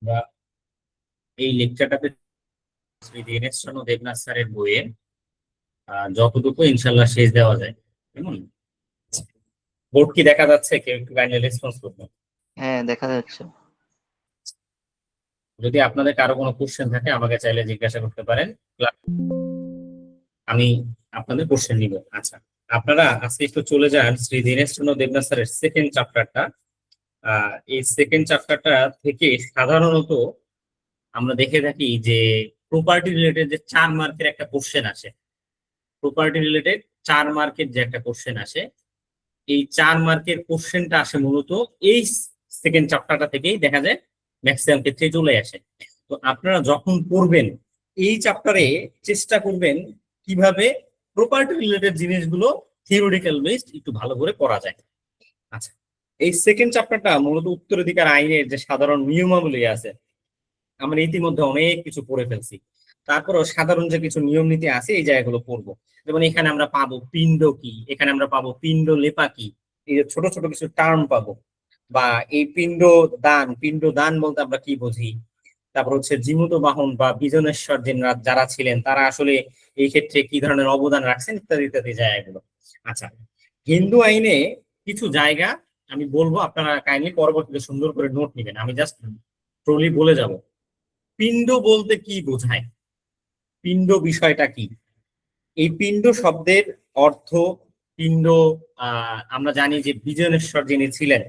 আমরা এই লেকচারটাতে শ্রী দীনেশচন্দ্র দেবনাথ স্যারের বইয়ের যতটুকু ইনশাল্লাহ শেষ দেওয়া যায়। কেমন বোর্ড কি দেখা যাচ্ছে? কেউ একটু কাইন্ডলি রেসপন্স করবেন। হ্যাঁ, দেখা যাচ্ছে। যদি আপনাদের কারো কোনো কোশ্চেন থাকে আমাকে চাইলে জিজ্ঞাসা করতে পারেন, আমি আপনাদের কোশ্চেন নিব। আচ্ছা, আপনারা আজকে একটু চলে যান শ্রী দীনেশচন্দ্র দেবনাথ স্যারের সেকেন্ড চ্যাপ্টারটা। এই সেকেন্ড চ্যাপ্টারটা থেকে সাধারণত আমরা দেখে থাকি যে প্রপার্টি রিলেটেড যে 4 মার্কের একটা কোশ্চেন আসে, প্রপার্টি রিলেটেড 4 মার্কের যে একটা কোশ্চেন আসে, এই 4 মার্কের কোশ্চেনটা আসে মূলত এই সেকেন্ড চ্যাপ্টারটা থেকেই দেখা যায় ম্যাক্সিমাম ক্ষেত্রে চলে আসে। তো আপনারা যখন পড়বেন এই চ্যাপ্টারে চেষ্টা করবেন কিভাবে প্রপার্টি রিলেটেড জিনিসগুলো থিওরিটিক্যাল বেসড একটু ভালো করে পড়া যায়। আচ্ছা, এই সেকেন্ড চ্যাপ্টারটা মূলত উত্তরাধিকার আইনের যে সাধারণ নিয়মাবলী আছে, আমরা ইতিমধ্যে অনেক কিছু পড়ে ফেলছি। তারপরও সাধারণ যে কিছু নিয়ম নীতি আছে এই জায়গাগুলো পড়বো। যেমন এখানে আমরা পাবো পিণ্ড কি, এখানে আমরা পাবো পিণ্ড লেপা কি, এই যে ছোট ছোট কিছু টার্ম পাবো। বা এই পিণ্ড দান বলতে আমরা কি বুঝি। তারপর হচ্ছে জীমূত বাহন বা বিজনেশ্বর যারা ছিলেন তারা আসলে এই ক্ষেত্রে কি ধরনের অবদান রাখছেন ইত্যাদি ইত্যাদি জায়গাগুলো। আচ্ছা, হিন্দু আইনে কিছু জায়গা আমি বলবো, আপনারা কাইন্ডলি পরবর্তীতে সুন্দর করে নোট নিবেন, আমি জাস্ট ট্রলি বলে যাব। পিণ্ড বলতে কি বোঝায়, পিণ্ড বিষয়টা কি। এই পিণ্ড শব্দের অর্থ, পিণ্ড আমরা জানি যে বিজনেশ্বর যিনি ছিলেন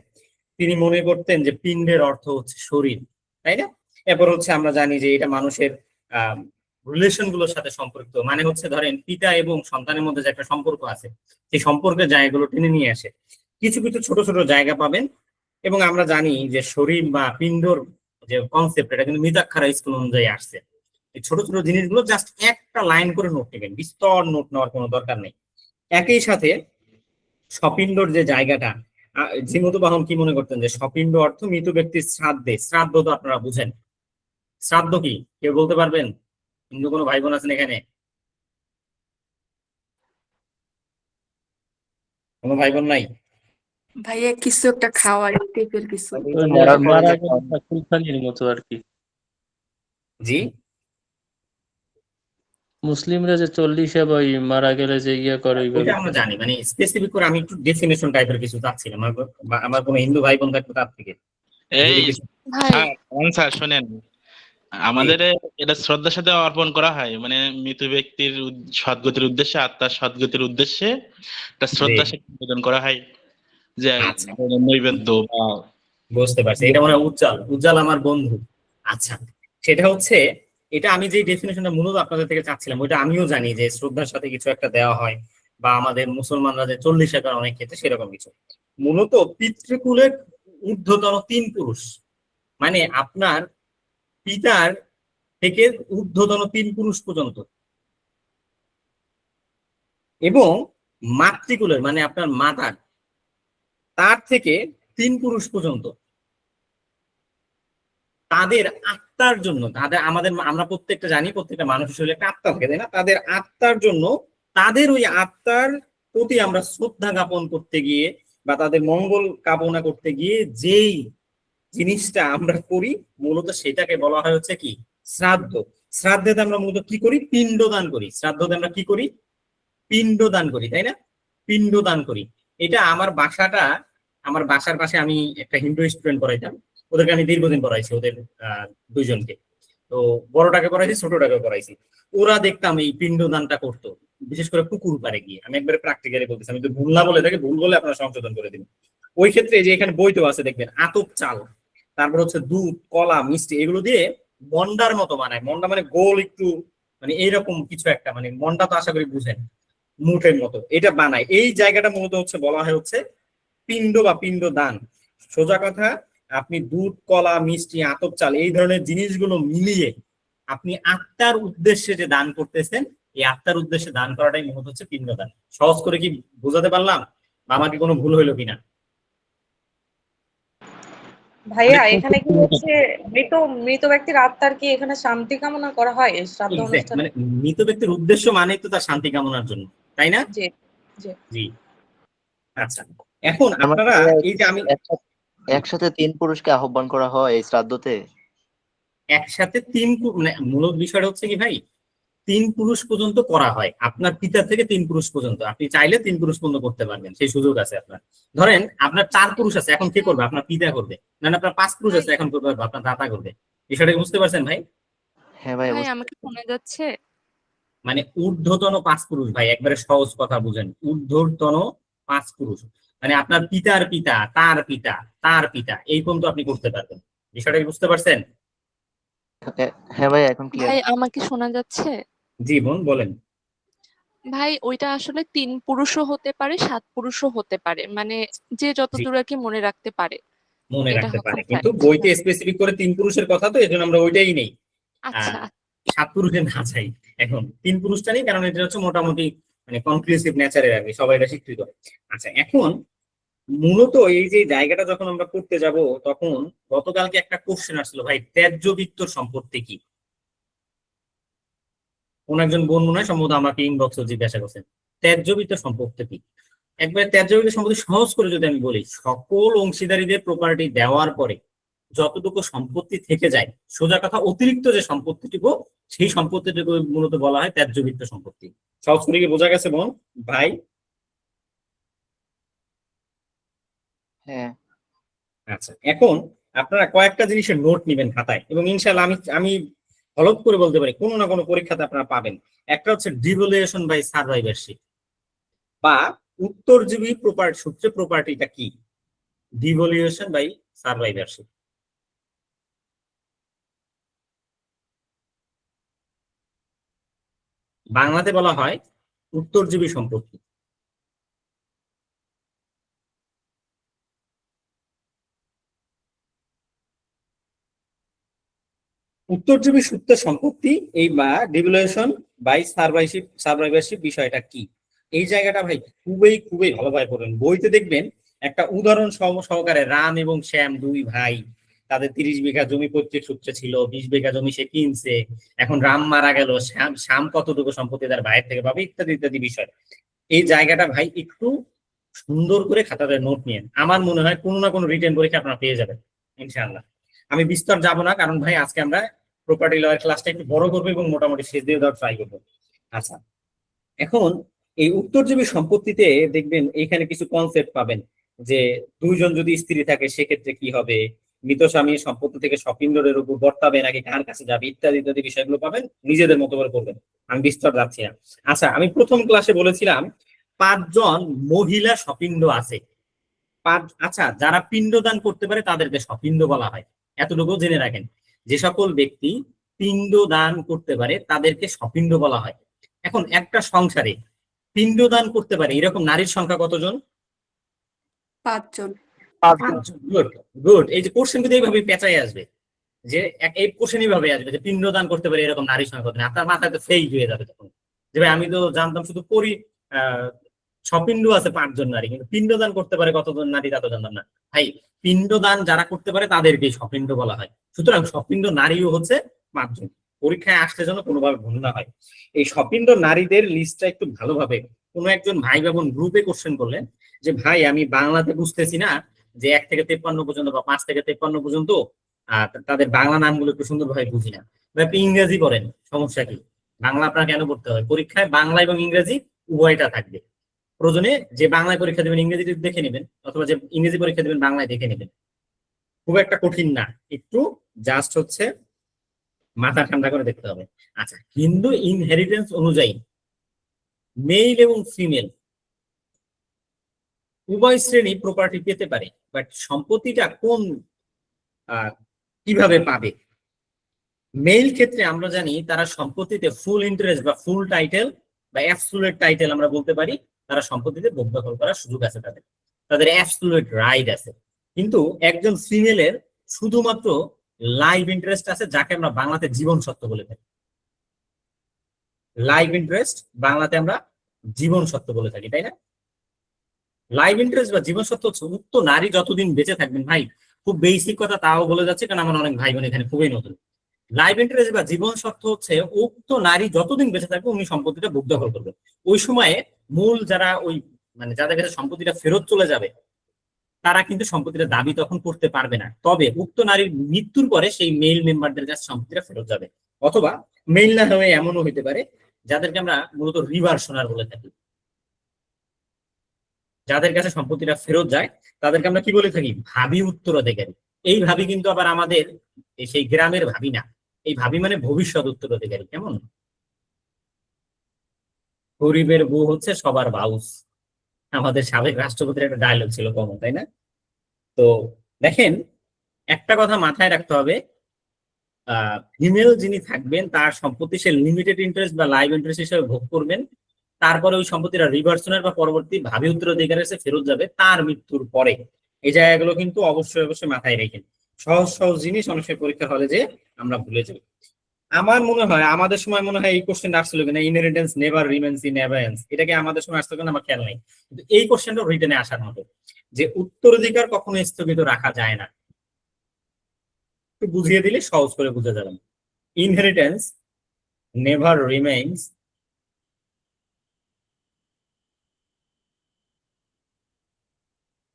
তিনি মনে করতেন যে পিণ্ডের অর্থ হচ্ছে শরীর, তাই না? এরপর হচ্ছে আমরা জানি যে এটা মানুষের আহ রিলেশন গুলোর সাথে সম্পর্কিত, মানে হচ্ছে ধরেন পিতা এবং সন্তানের মধ্যে যে একটা সম্পর্ক আছে সেই সম্পর্কের জায়গাগুলো টেনে নিয়ে আসে। কিছু কিছু ছোট ছোট জায়গা পাবেন। এবং আমরা জানি যে শরীর বা পিণ্ডর যে কনসেপ্ট এটা কিন্তু মিতাক্ষরা স্কুল অনুযায়ী আসছে। এই ছোট ছোট জিনিসগুলো জাস্ট একটা লাইন করে নোট নেবেন, বিস্তর নোট নেওয়ার কোনো দরকার নেই। একই সাথে সপিণ্ডর যে জায়গাটা, ঝিমুত বাহন কি মনে করতেন যে সপিণ্ড অর্থ মৃত ব্যক্তির শ্রাদ্ধে, শ্রাদ্ধ তো আপনারা বুঝেন, শ্রাদ্ধ কি কেউ বলতে পারবেন? হিন্দু কোনো ভাই বোন আছেন এখানে? কোনো ভাই বোন নাই? ভাইয়া কিছু একটা খাওয়ার টাইপের কিছু। ওই মরার পরে মারা যে গেলে কুলখানির মতো আর কি। জি, মুসলিমরা যে 40 ওই মারা গেলে যে ইয়ে করে ওইভাবে। ওইটা আমরা জানি, মানে স্পেসিফিক করে আমি একটু ডেফিনেশন টাইপের কিছু চাচ্ছিলাম। আমার কোনো হিন্দু ভাই বোন থাকতো তার থেকে এই যদি কিছু। ভাই স্যার শোনেন, আমাদের এটা শ্রদ্ধার সাথে অর্পণ করা হয়, মানে মৃত ব্যক্তির সদ্গতির উদ্দেশ্যে, আত্মার সদ্গতির উদ্দেশ্যে একটা শ্রদ্ধার সাথে নিবেদন করা হয়, যে আচ্ছা, নৈবেদ্য বা বুঝতে পারছি, এটা মনে হয় উজ্জ্বল, উজ্জ্বল আমার বন্ধু। আচ্ছা, সেটা হচ্ছে, এটা আমি যে ডেফিনেশনটা মূলত আপনাদের থেকে চাচ্ছিলাম ওইটা আমিও জানি যে শ্রদ্ধার সাথে কিছু একটা দেওয়া হয়, বা আমাদের মুসলমানরা যে 40 একর অনেক ক্ষেত্রে সেরকম কিছু। মূলত পিতৃকুলের ঊর্ধ্বতন 3 পুরুষ, মানে আপনার পিতার থেকে ঊর্ধ্বতন 3 পুরুষ পর্যন্ত, এবং মাতৃকুলের মানে আপনার মাতার তার থেকে 3 পুরুষ পর্যন্ত, তাদের আত্মার জন্য, তাদের আমরা প্রত্যেকটা জানি প্রত্যেকটা মানুষের শরীরে একটা আত্মা থাকে, তাই না? তাদের আত্মার জন্য, তাদের ওই আত্মার প্রতি আমরা শ্রদ্ধা জ্ঞাপন করতে গিয়ে বা তাদের মঙ্গল কামনা করতে গিয়ে যেই জিনিসটা আমরা করি মূলত সেটাকে বলা হয় হচ্ছে কি শ্রাদ্ধ। শ্রাদ্ধেতে আমরা মূলত কি করি? পিণ্ডদান করি। শ্রাদ্ধতে আমরা কি করি? পিণ্ডদান করি, তাই না? পিণ্ডদান করি। এটা আমার বাসার পাশে আমি একটা হিন্দু স্টুডেন্ট পড়াইতাম, ওদেরকে আমি দীর্ঘদিন পড়াইছি, ওদের দুইজনকে। তো বড়টাকে পড়াইছি, ছোটটাকে পড়াইছি। ওরা দেখতাম এই পিণ্ডদানটা করতো, বিশেষ করে পুকুর পাড়ে গিয়ে। আমি একবারে প্র্যাকটিক্যালি বলতেছি, আমি তো ভুল না বলে থাকি, ভুল বলে আপনারা সংশোধন করে দিন। ওই ক্ষেত্রে যে এখানে বইতেও আছে দেখবেন, আতপ চাল, তারপর হচ্ছে দুধ, কলা, মিষ্টি, এগুলো দিয়ে মন্ডার মতো বানায়। মন্ডা মানে গোল একটু, মানে এইরকম কিছু একটা, মানে মন্ডা তো আশা করি বুঝেন, মুঠের মতো এটা বানায়। এই জায়গাটা মূলত হচ্ছে বলা হয় হচ্ছে পিণ্ড বা পিণ্ড দান। সোজা কথা, আপনি দুধ, কলা, মিষ্টি, আতপ চাল এই ধরনের জিনিসগুলো মিলিয়ে আপনি আত্মার উদ্দেশ্যে যে দান করতেছেন, এই আত্মার উদ্দেশ্যে দান করাটাই মূলত হচ্ছে পিণ্ডদান। সহজ করে কি বোঝাতে পারলাম, বা আমার কি কোনো ভুল হইলো কিনা? ভাইয়া এখানে কি হচ্ছে মৃত মৃত ব্যক্তির আত্মার কি এখানে শান্তি কামনা করা হয় এই শ্রাদ্ধ অনুষ্ঠানে? মানে মৃত ব্যক্তির উদ্দেশ্য মানেই তো তার শান্তি কামনার জন্য, তাই না? জি জি। জি। আচ্ছা, এখন আপনারা এই যে আমি একসাথে 3 পুরুষকে আহ্বান করা হয় এই শ্রাদ্ধতে। একসাথে মানে মূল বিষয়টা হচ্ছে কি ভাই, 3 পুরুষ পর্যন্ত করা হয়, আপনার পিতা থেকে 3 পুরুষ পর্যন্ত। আপনি চাইলে 3 পুরুষ পর্যন্ত করতে পারবেন, সেই সুযোগ আছে আপনার। ধরেন আপনার 4 পুরুষ আছে, এখন কে করবে? আপনার পিতা করবে। না আপনার 5 পুরুষ আছে, এখন করবে আপনার দাদা করবে। বিষয়টা কি বুঝতে পারছেন ভাই? হ্যাঁ ভাই, ভাই বুঝতে আমাকে শোনা যাচ্ছে? মানে ঊর্ধ্বতন 5 পুরুষ ভাই, একবারে সহজ কথা বুঝেন, ঊর্ধ্বতন 5 পুরুষ মানে আপনার পিতার পিতা, তার পিতা, তার পিতা, এই পর্যন্ত আপনি করতে পারবেন। বিষয়টা কি বুঝতে পারছেন? হ্যাঁ ভাই, এখন ক্লিয়ার। ভাই আমাকে শোনা যাচ্ছে? জি বোন বলেন। ভাই ওইটা আসলে 3 পুরুষও হতে পারে, 7 পুরুষও হতে পারে, মানে যে জি, যতদূর আর কি মনে রাখতে পারে। মনে এটা রাখতে হচ্ছে পারে, কিন্তু fact। বইতে হ্যাঁ। স্পেসিফিক করে 3 পুরুষের কথা, তো এই জন্য আমরা ওইটাই নেই। আচ্ছা। 7 পুরুষের না চাই, এখন 3 পুরুষটা নেই, কারণ এটা হচ্ছে মোটামুটি মানে কনক্লুসিভ নেচারের আর কি, সবাই এটা স্বীকৃত। আচ্ছা, এখন মূলত এই যে জায়গাটা যখন আমরা করতে যাব, তখন গতকালকে একটা কোশ্চেন আসছিল ভাই, ত্যায্য বৃত্তর সম্পত্তি কি? কোন একজন বোন মনে হয় সম্ভবত আমাকে ইনবক্সে জিজ্ঞাসা করছেন, ত্যায্য বৃত্ত সম্পত্তি কি। একবারে ত্যায্য বৃত্ত সম্পত্তি সহজ করে যদি আমি বলি, সকল অংশীদারীদের প্রপার্টি দেওয়ার পরে যতটুকু সম্পত্তি থেকে যায়, সোজা কথা অতিরিক্ত যে সম্পত্তিটুকু, সেই সম্পত্তিটুকু মূলত বলা হয় ত্যায্য বৃত্ত সম্পত্তি। সহজ করে কি বোঝা গেছে বোন ভাই? হ্যাঁ আচ্ছা, এখন আপনারা কয়েকটা জিনিসের নোট নিবেন খাতায়, এবং ইনশাল্লাহ আমি আমি হলপ করে বলতে পারি কোনো না কোনো পরীক্ষাতে আপনারা পাবেন। একটা হচ্ছে ডিভ্যালুয়েশন বাই সারভাইভারশিপ, বা উত্তরজীবী প্রপার্টি সূত্রে প্রপার্টিটা কি, ডিভ্যালুয়েশন বাই সারভাইভারশিপ। বাংলাতে বলা হয় উত্তরজীবী সম্পত্তি। উত্তরজীবী সূত্রে সম্পত্তি এই বা ডিভ্যালুয়েশন বাই সারভাইভারশিপ বিষয়টা কি, এই জায়গাটা ভাই খুবই খুবই ভালোভাবে পড়বেন। বইতে দেখবেন একটা উদাহরণ সহকারে, রাম এবং শ্যাম 2 ভাই, তাদের 30 বিঘা জমি পৈতৃক সূত্রে ছিল, 20 বিঘা জমি সে কিনছে, এখন রাম মারা গেল, শ্যাম কতটুকু সম্পত্তি তার ভাইয়ের থেকে পাবে, ইত্যাদি ইত্যাদি বিষয়। এই জায়গাটা ভাই একটু সুন্দর করে খাতাতে নোট নিয়ে, আমার মনে হয় কোনো না কোনো রিটেন পরীক্ষা আপনারা পেয়ে যাবেন ইনশাআল্লাহ। আমি বিস্তর যাব না, কারণ ভাই আজকে আমরা প্রপার্টি লয়ের ক্লাসটা একটু বড় করবো এবং মোটামুটি শেষ দিয়ে দেওয়ার ট্রাই করবো। আচ্ছা, এখন এই উত্তরজীবী সম্পত্তিতে দেখবেন এখানে কিছু কনসেপ্ট পাবেন, যে 2 জন যদি স্ত্রী থাকে সেক্ষেত্রে কি হবে, মৃত স্বামী সম্পত্তি থেকে স্বপিন্ডরের উপর বর্তাবে নাকি কার কাছে যাবে, ইত্যাদি ইত্যাদি বিষয়গুলো পাবেন, নিজেদের মতো করে করবেন, আমি বিস্তর যাচ্ছি না। আচ্ছা, আমি প্রথম ক্লাসে বলেছিলাম 5 জন মহিলা স্বপিন্ড আছে। আচ্ছা, যারা পিণ্ডদান করতে পারে তাদেরকে স্বপিন্ড বলা হয়, এতটুকু জেনে রাখেন। যে সকল ব্যক্তি পিণ্ড দান করতে পারে তাদেরকে স্বপিন্ড বলা হয়। এখন একটা সংসারে পিণ্ড দান করতে পারে এরকম নারীর সংখ্যা কতজন? 5 জন। 5 জন। গুড গুড, এই যে কোশ্চেন কিন্তু এইভাবে পেঁচাই আসবে, যে এই কোশ্চেন এইভাবে আসবে যে পিণ্ড দান করতে পারে এরকম নারীর সংখ্যা কত, আপনার মাথায় তো ফেক হয়ে যাবে তখন, যে ভাই আমি তো জানতাম শুধু স্বপিণ্ড আছে 5 জন নারী, কিন্তু পিণ্ডদান করতে পারে কতজন নারী তা তো জানতাম না। ভাই পিণ্ডদান যারা করতে পারে তাদেরকে স্বপিণ্ড বলা হয়, সুতরাং স্বপিণ্ড নারীও হচ্ছে 5 জন। পরীক্ষায় আসতে যেন কোনোভাবে ভুল না হয়। এই স্বপিণ্ড নারীদের লিস্টটা একটু ভালোভাবে, কোনো একজন ভাই বা বোন গ্রুপে কোশ্চেন করলেন যে ভাই আমি বাংলাতে বুঝতেছি না, যে 1 থেকে 53 পর্যন্ত বা 5 থেকে 53 পর্যন্ত তাদের বাংলা নামগুলো একটু সুন্দরভাবে বুঝি না, বা আপনি ইংরেজি পড়েন, সমস্যা কি? বাংলা আপনার কেন পড়তে হয়? পরীক্ষায় বাংলা এবং ইংরেজি উভয়টা থাকবে, প্রয়োজনে যে বাংলায় পরীক্ষা দেবেন ইংরেজি দেখে নেবেন, অথবা যে ইংরেজি পরীক্ষা দেবেন বাংলায় দেখে নেবেন, খুব একটা কঠিন না, একটু জাস্ট হচ্ছে মাথা ঠান্ডা করে দেখতে হবে। আচ্ছা, হিন্দু ইনহেরিটেন্স অনুযায়ী মেল এবং ফিমেল উভয় শ্রেণী প্রপার্টি পেতে পারে, বাট সম্পত্তিটা কোন কিভাবে পাবে? মেল ক্ষেত্রে আমরা জানি তারা সম্পত্তিতে ফুল ইন্টারেস্ট বা ফুল টাইটেল বা অ্যাবসোলিউট টাইটেল আমরা বলতে পারি, তারা সম্পত্তিতে ভোগ দখল করার সুযোগ আছে, তাদের তাদের অ্যাবসোলিউট রাইট আছে। কিন্তু একজন ফিমেলের শুধুমাত্র লাইভ ইন্টারেস্ট আছে, যাকে আমরা বাংলাতে জীবন সত্ত্ব বলে থাকি। লাইভ ইন্টারেস্ট বাংলাতে আমরা জীবন সত্ত্ব বলে থাকি, তাই না? লাইভ ইন্টারেস্ট বা জীবন সত্ত্ব হচ্ছে উক্ত নারী যতদিন বেঁচে থাকবেন, ভাই খুব বেসিক কথা তাও বলে যাচ্ছে, কারণ আমার অনেক ভাই বোন এখানে খুবই নতুন। লাইফ ইন্টারেস্ট বা জীবন সত্ত্ব হচ্ছে উক্ত নারী যতদিন বেঁচে থাকবে উনি সম্পত্তিটা ভোগ দখল করবেন। ওই সময়ে মূল যারা ওই মানে যাদের কাছে সম্পত্তিটা ফেরত চলে যাবে, তারা কিন্তু সম্পত্তিটা দাবি তখন করতে পারবে না, তবে উক্ত নারীর মৃত্যুর পরে সেই মেল মেম্বারদের কাছে সম্পত্তিটা ফেরত যাবে। অথবা মেল না হয়ে এমনও হইতে পারে যাদেরকে আমরা মূলত রিভার্সনার বলে থাকি, যাদের কাছে সম্পত্তিটা ফেরত যায় তাদেরকে আমরা কি বলে থাকি, ভাবি উত্তরাধিকারী। এই ভাবি কিন্তু আবার আমাদের সেই গ্রামের ভাবি না, এই ভাবি মানে ভবিষ্যৎ উত্তরাধিকারী। কেমন? গরিবের বউ হচ্ছে সবার বাউস, আমাদের সাবেক রাষ্ট্রপতির একটা ডায়লগ ছিল কমন, তাই না? তো দেখেন, একটা কথা মাথায় রাখতে হবে, ফিমেল যিনি থাকবেন তার সম্পত্তি সে লিমিটেড ইন্টারেস্ট বা লাইভ ইন্টারেস্ট হিসেবে ভোগ করবেন, তারপরে ওই সম্পত্তিটা রিভার্সনের বা পরবর্তী ভাবি উত্তরাধিকারের কাছে ফেরত যাবে তার মৃত্যুর পরে। এই জায়গাগুলো কিন্তু অবশ্যই অবশ্যই মাথায় রেখেন। সহজ সহজ জিনিস অনেক সময় পরীক্ষা হলে যে আমরা ভুলে যাই। আমার মনে হয় আমাদের সময় মনে হয় এই কোশ্চেন আসছিল কিনা, ইনহেরিটেন্স নেভার রিমেন্স ইন অ্যাবায়েন্স, এটাকে আমাদের সময় আসতো কিনা আমার খেয়াল নেই, কিন্তু এই কোশ্চেনটা রিটেনে আসার মতো, যে উত্তরাধিকার কখনো স্থগিত রাখা যায় না। একটু বুঝিয়ে দিলে সহজ করে বুঝে যাবেন। Inheritance never remains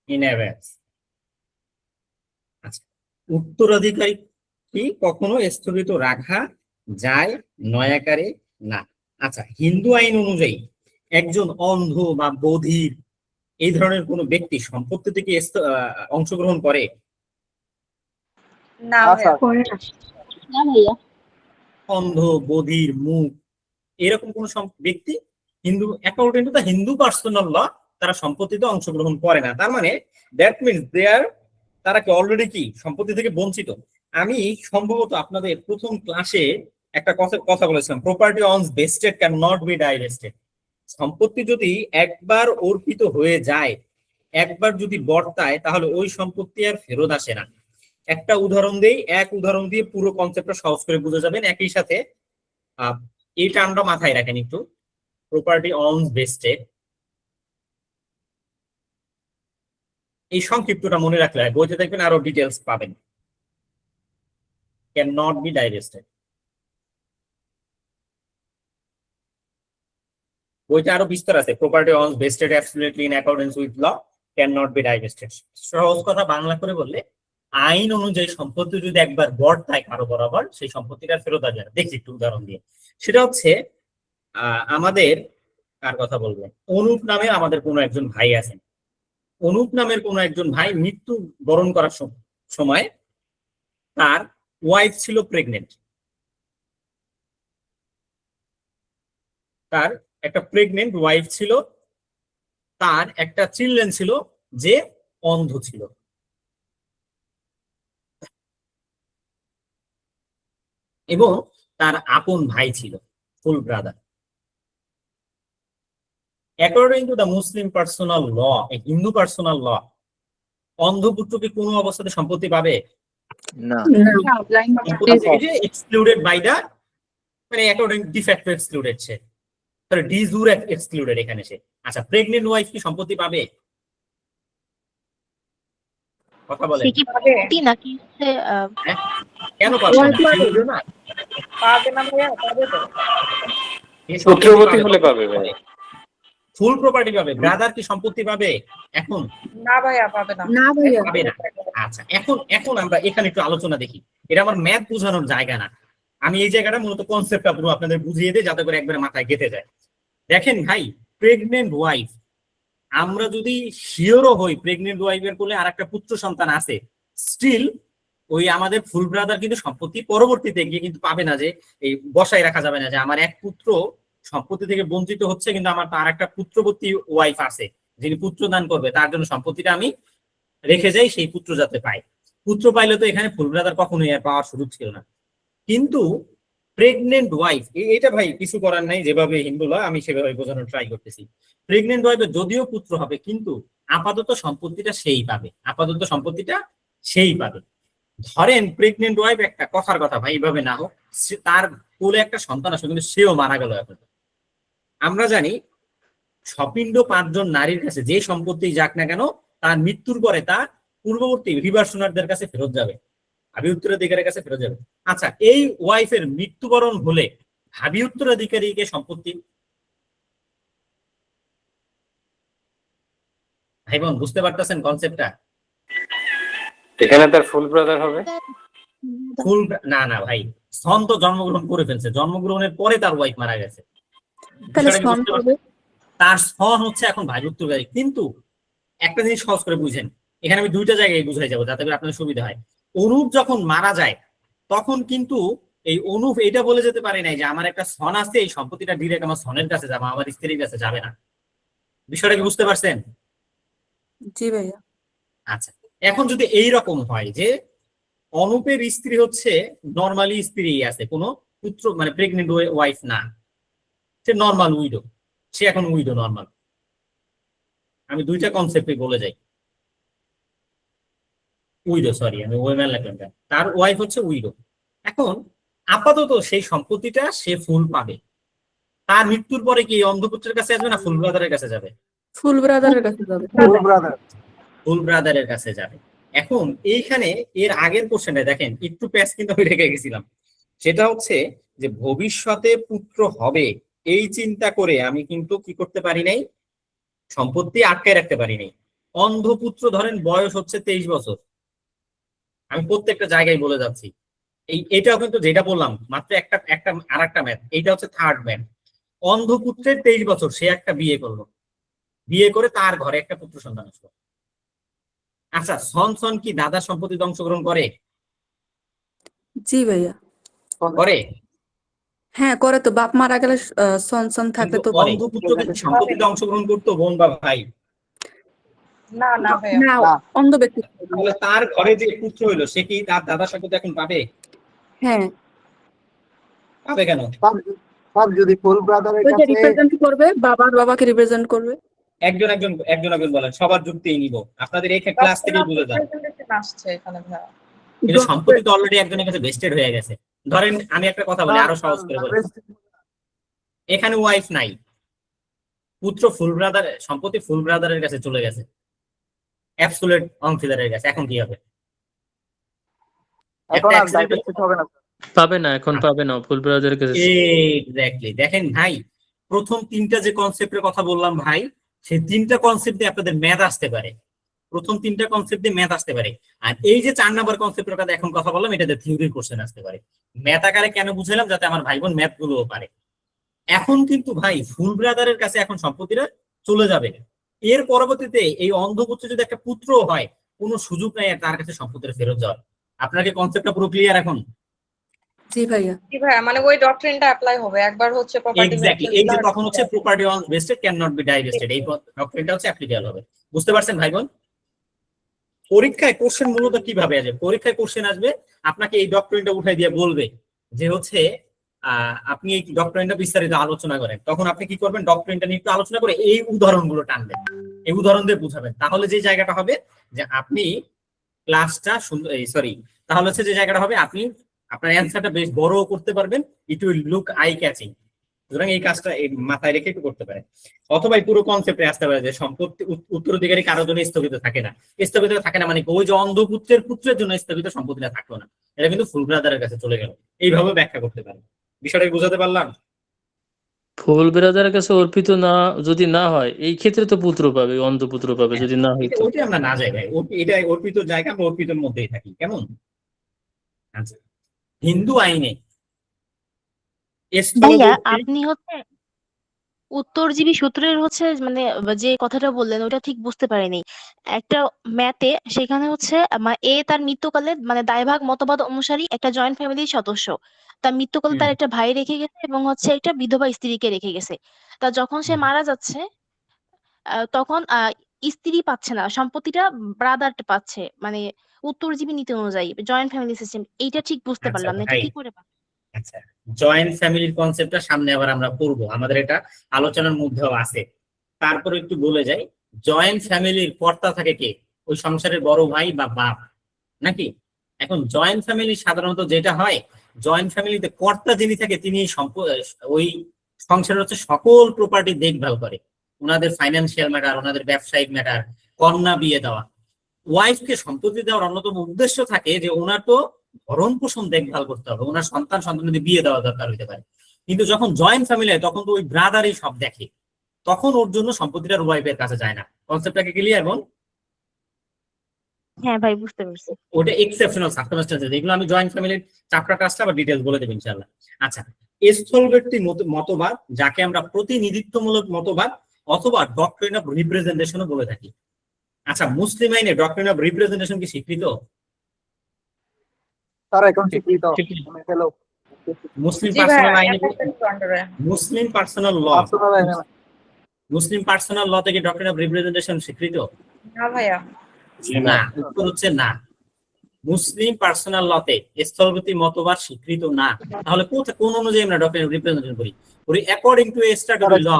in অ্যাবায়েন্স। আচ্ছা, উত্তরাধিকারী কি কখনো স্থগিত রাখা যায় নয়াকারে না। আচ্ছা, হিন্দু আইন অনুযায়ী একজন অন্ধ বা বধির এই ধরনের কোন ব্যক্তি সম্পত্তি থেকে অংশগ্রহণ করে? না ভাইয়া। না ভাইয়া। অন্ধ, বধির, মুখ এরকম কোন ব্যক্তি Hindu according to the Hindu personal law তারা সম্পত্তিতে অংশগ্রহণ করে না। তার মানে দ্যাট মিনস তারা কি অলরেডি কি সম্পত্তি থেকে বঞ্চিত। আমি সম্ভবত আপনাদের প্রথম ক্লাসে একটা কথা বলেছিলাম, property on vested can not be divested. সম্পত্তি যদি একবার অর্পিত হয়ে যায়, একবার যদি বর্তায়, তাহলে ওই সম্পত্তি আর ফেরত আসে না। একটা উদাহরণ দেই, এক উদাহরণ দিয়ে পুরো কনসেপ্টটা সহজ করে বুঝে যাবেন। একই সাথে এই টার্মটা মাথায় রাখেন একটু, প্রপার্টি অন ভেস্টেড, এই সংক্ষিপ্তটা মনে রাখলে বইতে দেখবেন আরো ডিটেলস পাবেন। ক্যান নট বি ডাইভেস্টেড, বইটা আরো বিস্তার আছে। Property on vested absolutely in accordance with law can not be divested. সহজ কথা বাংলা করে বললে, আইন অনুযায়ী সম্পত্তি যদি একবার বর্তায় কারো বরাবর, সেই সম্পত্তিটা ফেরত আসবে না। দেখছি একটু উদাহরণ দিয়ে। সেটা হচ্ছে আমাদের কার কথা বলবো, অনুপ নামে আমাদের কোনো একজন ভাই আছেন। অনুপ নামের কোনো একজন ভাই মৃত্যু বরণ করার সময় তার ওয়াইফ ছিল প্রেগনেন্ট। তার একটা প্রেগনেন্ট ওয়াইফ ছিল, তার একটা চিলড্রেন ছিল যে অন্ধ ছিল। এবং তার আপন ভাই ছিল, full brother. According to the Muslim personal law, Hindu personal law, অন্ধ পুত্র কি কোনো অবস্থাতে সম্পত্তি পাবে? না। এক্সক্লুডেড বাই দা, মানে অ্যাকর্ডিং ডিফ্যাক্টো এক্সক্লুডেড সে, সরি ডিজুর এক্সক্লুডেড এখানে সে। আচ্ছা, প্রেগনেন্ট ওয়াইফ কি সম্পত্তি পাবে? কথা বলে সে কি পাবে নাকি কেন পাবে না? পাবে না ভাইয়া, পাবে তো। পুত্রবতী হলে পাবে ভাই, ফুল প্রপার্টি পাবে। ব্রাদার কি সম্পত্তি পাবে এখন? না ভাইয়া, পাবে না। না ভাইয়া। পাবে না। আচ্ছা, এখন আমরা এখানে একটু আলোচনা দেখি। এটা আমার ম্যাথ বোঝানোর জায়গা না, আমি এই জায়গাটা মূলত কনসেপ্টটা পুরো আপনাদের বুঝিয়ে দিই যাতে করে একবারে মাথায় গেঁথে যায়। দেখেন ভাই, প্রেগনেন্ট ওয়াইফ, আমরা যদি শিওরও হই প্রেগনেন্ট ওয়াইফের কোলে আর একটা পুত্র সন্তান আছে, স্টিল ওই আমাদের ফুল ব্রাদার কিন্তু সম্পত্তি পরবর্তীতে গিয়ে কিন্তু পাবে না, যে এই বসায় রাখা যাবে না যে আমার এক পুত্র সম্পত্তি থেকে বঞ্চিত হচ্ছে কিন্তু আমার তার একটা পুত্রবর্তী ওয়াইফ আছে যিনি পুত্র দান করবে, তার জন্য সম্পত্তিটা আমি রেখে যাই, সেই পুত্র যাতে পায়। পুত্র পাইলে তো এখানে ফুল ব্রাদার কখনোই আর পাওয়ার সুযোগ ছিল না। কিন্তু প্রেগনেন্ট ওয়াইফ, এটা ভাই কিছু করার নাই, যেভাবে হিন্দুরা আমি সেভাবে বোঝানোর ট্রাই করতেছি। প্রেগনেন্ট ওয়াইফের যদিও পুত্র হবে কিন্তু আপাতত সম্পত্তিটা সেই পাবে, আপাতত সম্পত্তিটা সেই পাবে। ধরেন প্রেগনেন্ট ওয়াইফ, একটা কথার কথা ভাই, এইভাবে না হোক, তার কোলে একটা সন্তান আসবে কিন্তু সেও মারা গেল। এখন আমরা জানি সপিণ্ড 5 জন নারীর কাছে যে সম্পত্তি যাক না কেন, তার মৃত্যুর পরে তা পূর্ববর্তী রিভার্সনারদের কাছে ফেরত যাবে, ভাবি উত্তরাধিকারের কাছে ফেরত যাবে। আচ্ছা, এই ওয়াইফের মৃত্যুবরণ হলে ভাবি উত্তরাধিকারীকে সম্পত্তি, ভাই বোন বুঝতে পারতেছেন কনসেপ্টটা? এখানে তার ফুল ব্রাদার হবে। ফুল না না ভাই, সন তো জন্মগ্রহণ করে ফেলছে, জন্মগ্রহণের পরে তার ওয়াইফ মারা গেছে। তাহলে বিষয়টা কি সন বুঝতে হবে? পারছেন? তার সন হচ্ছে এখন ভাই উত্তরদায়ী। কিন্তু একটা জিনিস সহজ করে বুঝেন, এখানে আমি দুইটা জায়গায় বুঝাই যাবো যাতে করে আপনার সুবিধা হয়। অনুপ যখন মারা যায় তখন কিন্তু এই অনুপ এটা বলে যেতে পারে নাই যে আমার একটা সন আছে, এই সম্পত্তিটা ডিরেক্ট আমার সনের কাছে যাবে, আমার স্ত্রীর কাছে যাবে না। বিষয়টা কি বুঝতে পারছেন? জি ভাইয়া। আচ্ছা, এখন যদি এই রকম হয় যে অনুপের স্ত্রী হচ্ছে নর্মালি স্ত্রী আছে, কোনো পুত্র মানে প্রেগনেন্ট ওয়াইফ না, সে নর্মাল উইডো, সে এখন উইডো নর্মাল। আমি দুইটা কনসেপ্টে বলে যাই। উইডো, সরি আমি ওয়েম্যান লাগলাম কেন, তার ওয়াইফ হচ্ছে উইডো। এখন আপাতত সেই সম্পত্তিটা সে ফুল পাবে। তার মৃত্যুর পরে কি অন্ধপুত্রের কাছে আসবে না ফুল ব্রাদারের কাছে যাবে? ফুল ব্রাদারের কাছে যাবে। ফুল ব্রাদারের কাছে যাবে। এখন এইখানে এর আগের কোশ্চেনটা দেখেন, একটু প্যাচ কিন্তু আমি রেখে গেছিলাম। সেটা হচ্ছে যে ভবিষ্যতে পুত্র হবে এই চিন্তা করে আমি কিন্তু কি করতে পারি নাই, সম্পত্তি আটকায় রাখতে পারি নাই। অন্ধপুত্র ধরেন বয়স হচ্ছে 23 বছর, আমি প্রত্যেকটা জায়গায় বলে যাচ্ছি। এটাও কিন্তু যেটা বললাম মাত্র একটা একটা আর একটা ম্যাথ, এইটা হচ্ছে থার্ড ম্যাথ। অন্ধপুত্রের 23 বছর, সে একটা বিয়ে করলো, বিয়ে করে তার ঘরে একটা পুত্র সন্তান আসলো। আচ্ছা, সন সন কি দাদার সম্পত্তিতে অংশগ্রহণ করে? জি ভাইয়া। করে। হ্যাঁ করে তো, বাপ মারা গেলে সন সন থাকলে তো করে। অন্ধপুত্র কি সম্পত্তিতে অংশগ্রহণ করতো বোন বা ভাই? না না ভাইয়া। না, অন্ধ ব্যক্তি। তাহলে তার ঘরে যে পুত্র হইলো সে কি তার দাদার সম্পত্তি এখন পাবে? হ্যাঁ, পাবে কেন? সব যদি ফুল ব্রাদারের ওই যে কাছে রিপ্রেজেন্ট করবে, বাবার বাবাকে রিপ্রেজেন্ট করবে। একজন একজন একজন একজন বলেন, সবার যুক্তিই নিব, আপনাদের এই ক্লাস থেকেই বুঝে যান। Representation আসছে এখানে ভাইয়া। কিন্তু সম্পত্তি তো অলরেডি একজনের কাছে ভেস্টেড হয়ে গেছে। ধরেন আমি একটা কথা বলি, আরো সহজ করে বলি, এখানে ওয়াইফ নাই, পুত্র ফুল ব্রাদার, সম্পত্তি ফুল ব্রাদারের কাছে চলে গেছে, অ্যাবসোলিউট অংশীদারের কাছে। এখন কি হবে? এখন আর ডাইভার্সিটি হবে না। পাবে না, এখন পাবে না, ফুল ব্রাদারের কাছে। এক্স্যাক্টলি। দেখেন ভাই, প্রথম তিনটা যে কনসেপ্টের কথা বললাম ভাই, সেই তিনটা কনসেপ্ট দিয়ে আপনাদের ম্যাথ আসতে পারে। প্রথম তিনটা কনসেপ্ট দিয়ে ম্যাথ আসতে পারে। আর এই যে 4 নাম্বার কনসেপ্টের কথা এখন কথা বললাম, এটাতে থিওরির কোশ্চেন আসতে পারে। ম্যাথ আকারে কেন বুঝাইলাম? যাতে আমার ভাই বোন ম্যাথ গুলোও পারে। এখন কিন্তু ভাই ফুল ব্রাদারের কাছে এখন সম্পত্তিটা চলে যাবে। এর পরবর্তীতে এই অন্ধপুত্র যদি একটা পুত্র হয়, কোনো সুযোগ নাই আর তার কাছে সম্পত্তিটা ফেরত যাওয়ার। আপনার কি কনসেপ্টটা পুরো ক্লিয়ার এখন? জি ভাইয়া। জি ভাইয়া, মানে ওই ডক্ট্রিনটা অ্যাপ্লাই হবে একবার হচ্ছে প্রপার্টি। এক্স্যাক্টলি, এই যে তখন হচ্ছে property on vested can not be divested, এই ডক্ট্রিনটা হচ্ছে অ্যাপ্লিকেবল হবে। বুঝতে পারছেন ভাই বোন? পরীক্ষায় কোশ্চেন মূলত কিভাবে আসবে? পরীক্ষায় কোশ্চেন আসবে, আপনাকে এই ডক্ট্রিনটা উঠাই দিয়ে বলবে যে হচ্ছে আপনি এই ডক্ট্রিনটা বিস্তারিত আলোচনা করেন। তখন আপনি কি করবেন? ডক্ট্রিনটা নিয়ে একটু আলোচনা করে এই উদাহরণগুলো টানবেন, এই উদাহরণ দিয়ে বুঝাবেন। তাহলে যে জায়গাটা হবে যে আপনি ক্লাসটা সুন্দর, সরি, তাহলে হচ্ছে যে জায়গাটা হবে আপনি আপনার অ্যান্সারটা বেশ বড় করতে পারবেন, it will look eye catching. সুতরাং এই কাজটা এই মাথায় রেখে একটু করতে পারে। অথবা এই পুরো কনসেপ্টে আসতে পারে যে সম্পত্তি উত্তরাধিকারী কারোর জন্য স্থগিত থাকে না। স্থগিত থাকে না মানে ওই যে অন্ধপুত্রের পুত্রের জন্য স্থগিত সম্পত্তিটা থাকলো না, এটা কিন্তু ফুল ব্রাদারের কাছে চলে গেল। এইভাবে ব্যাখ্যা করতে পারে। বিষয়টা বুঝাতে পারলাম? ফুল ব্রাদারের কাছে অর্পিত না যদি না হয়, এই ক্ষেত্রে তো পুত্র পাবে, অন্ধপুত্র পাবে যদি না হয়। ওইটা আমরা না যাই ভাই, এটা অর্পিত জায়গা, আমরা অর্পিতের মধ্যেই থাকি, কেমন? আচ্ছা, হিন্দু আইনে ভাইয়া স্থলবর্তী- আপনি হচ্ছে উত্তরজীবী সূত্রের হচ্ছে মানে যে কথাটা বললেন ওটা ঠিক বুঝতে পারিনি। একটা ম্যাথে সেখানে হচ্ছে এ তার মৃত্যুকালে মানে দায়ভাগ মতবাদ অনুসারী একটা জয়েন্ট ফ্যামিলির সদস্য, তার মৃত্যুকালে তার একটা ভাই রেখে গেছে এবং হচ্ছে একটা বিধবা স্ত্রীকে রেখে গেছে। তা যখন সে মারা যাচ্ছে তখন স্ত্রী পাচ্ছে না, সম্পত্তিটা ব্রাদার পাচ্ছে, মানে উত্তরজীবী নীতি অনুযায়ী জয়েন্ট ফ্যামিলি সিস্টেম। এইটা ঠিক বুঝতে আচ্ছা পারলাম না, এটা ভাই, কি করে পারলাম? আচ্ছা, জয়েন্ট ফ্যামিলির কনসেপ্টটা সামনে আবার আমরা পড়বো, আমাদের এটা আলোচনার মধ্যেও আছে। তারপরে একটু বলে যাই, জয়েন্ট ফ্যামিলির কর্তা থাকে কে? ওই সংসারের বড় ভাই বা বাপ, নাকি? এখন জয়েন্ট ফ্যামিলি সাধারণত যেটা হয়, জয়েন্ট ফ্যামিলিতে কর্তা যিনি থাকে তিনি ওই সংসারের হচ্ছে সকল প্রপার্টি দেখভাল করে, ওনাদের ফাইন্যান্সিয়াল ম্যাটার, ওনাদের ব্যবসায়িক ম্যাটার, কন্যা বিয়ে দেওয়া। ওয়াইফকে সম্পত্তি দেওয়ার অন্যতম উদ্দেশ্য থাকে যে ওনার তো ভরণ পোষণ দেখভাল করতে হবে, ওনার সন্তানদের বিয়ে দেওয়া দরকার হইতে পারে। কিন্তু যখন জয়েন্ট ফ্যামিলি হয় তখন তো ওই ব্রাদারই সব দেখে, তখন ওর জন্য সম্পত্তিটা ওয়াইফের কাছে যায় না। কনসেপ্টটাকে ক্লিয়ার? এবং হ্যাঁ ভাই বুঝতে পারছি। ওটা এক্সেপশনাল সার্কামস্টেন্সেস, এগুলো আমি জয়েন্ট ফ্যামিলির চ্যাপ্টারটা আসলে আবার ডিটেইলস বলে দেব ইনশাআল্লাহ। আচ্ছা, স্থলবেষ্টি মতবাদ, যাকে আমরা প্রতিনিধিত্বমূলক মতবাদ অথবা ডক্ট্রিন অফ রিপ্রেজেন্টেশনও বলে থাকি। আচ্ছা, মুসলিম আইনে ডক্ট্রিন অফ রিপ্রেজেন্টেশন কি স্বীকৃত? স্যার এখন স্বীকৃত। হ্যালো মুসলিম জি ভাইয়া, পার্সোনাল আইনে, আন্ডারে। মুসলিম পার্সোনাল ল, পার্সোনাল আইনে মুসলিম পার্সোনাল ল থেকে ডক্ট্রিন অফ রিপ্রেজেন্টেশন স্বীকৃত? না ভাইয়া। না, উত্তর হচ্ছে না। মুসলিম পার্সোনাল লতে স্থলগতি মতবাদ স্বীকৃত না। তাহলে কোন অনুযায়ী আমরা ডক্ট্রিন অফ রিপ্রেজেন্টেশন করি? According to statutory law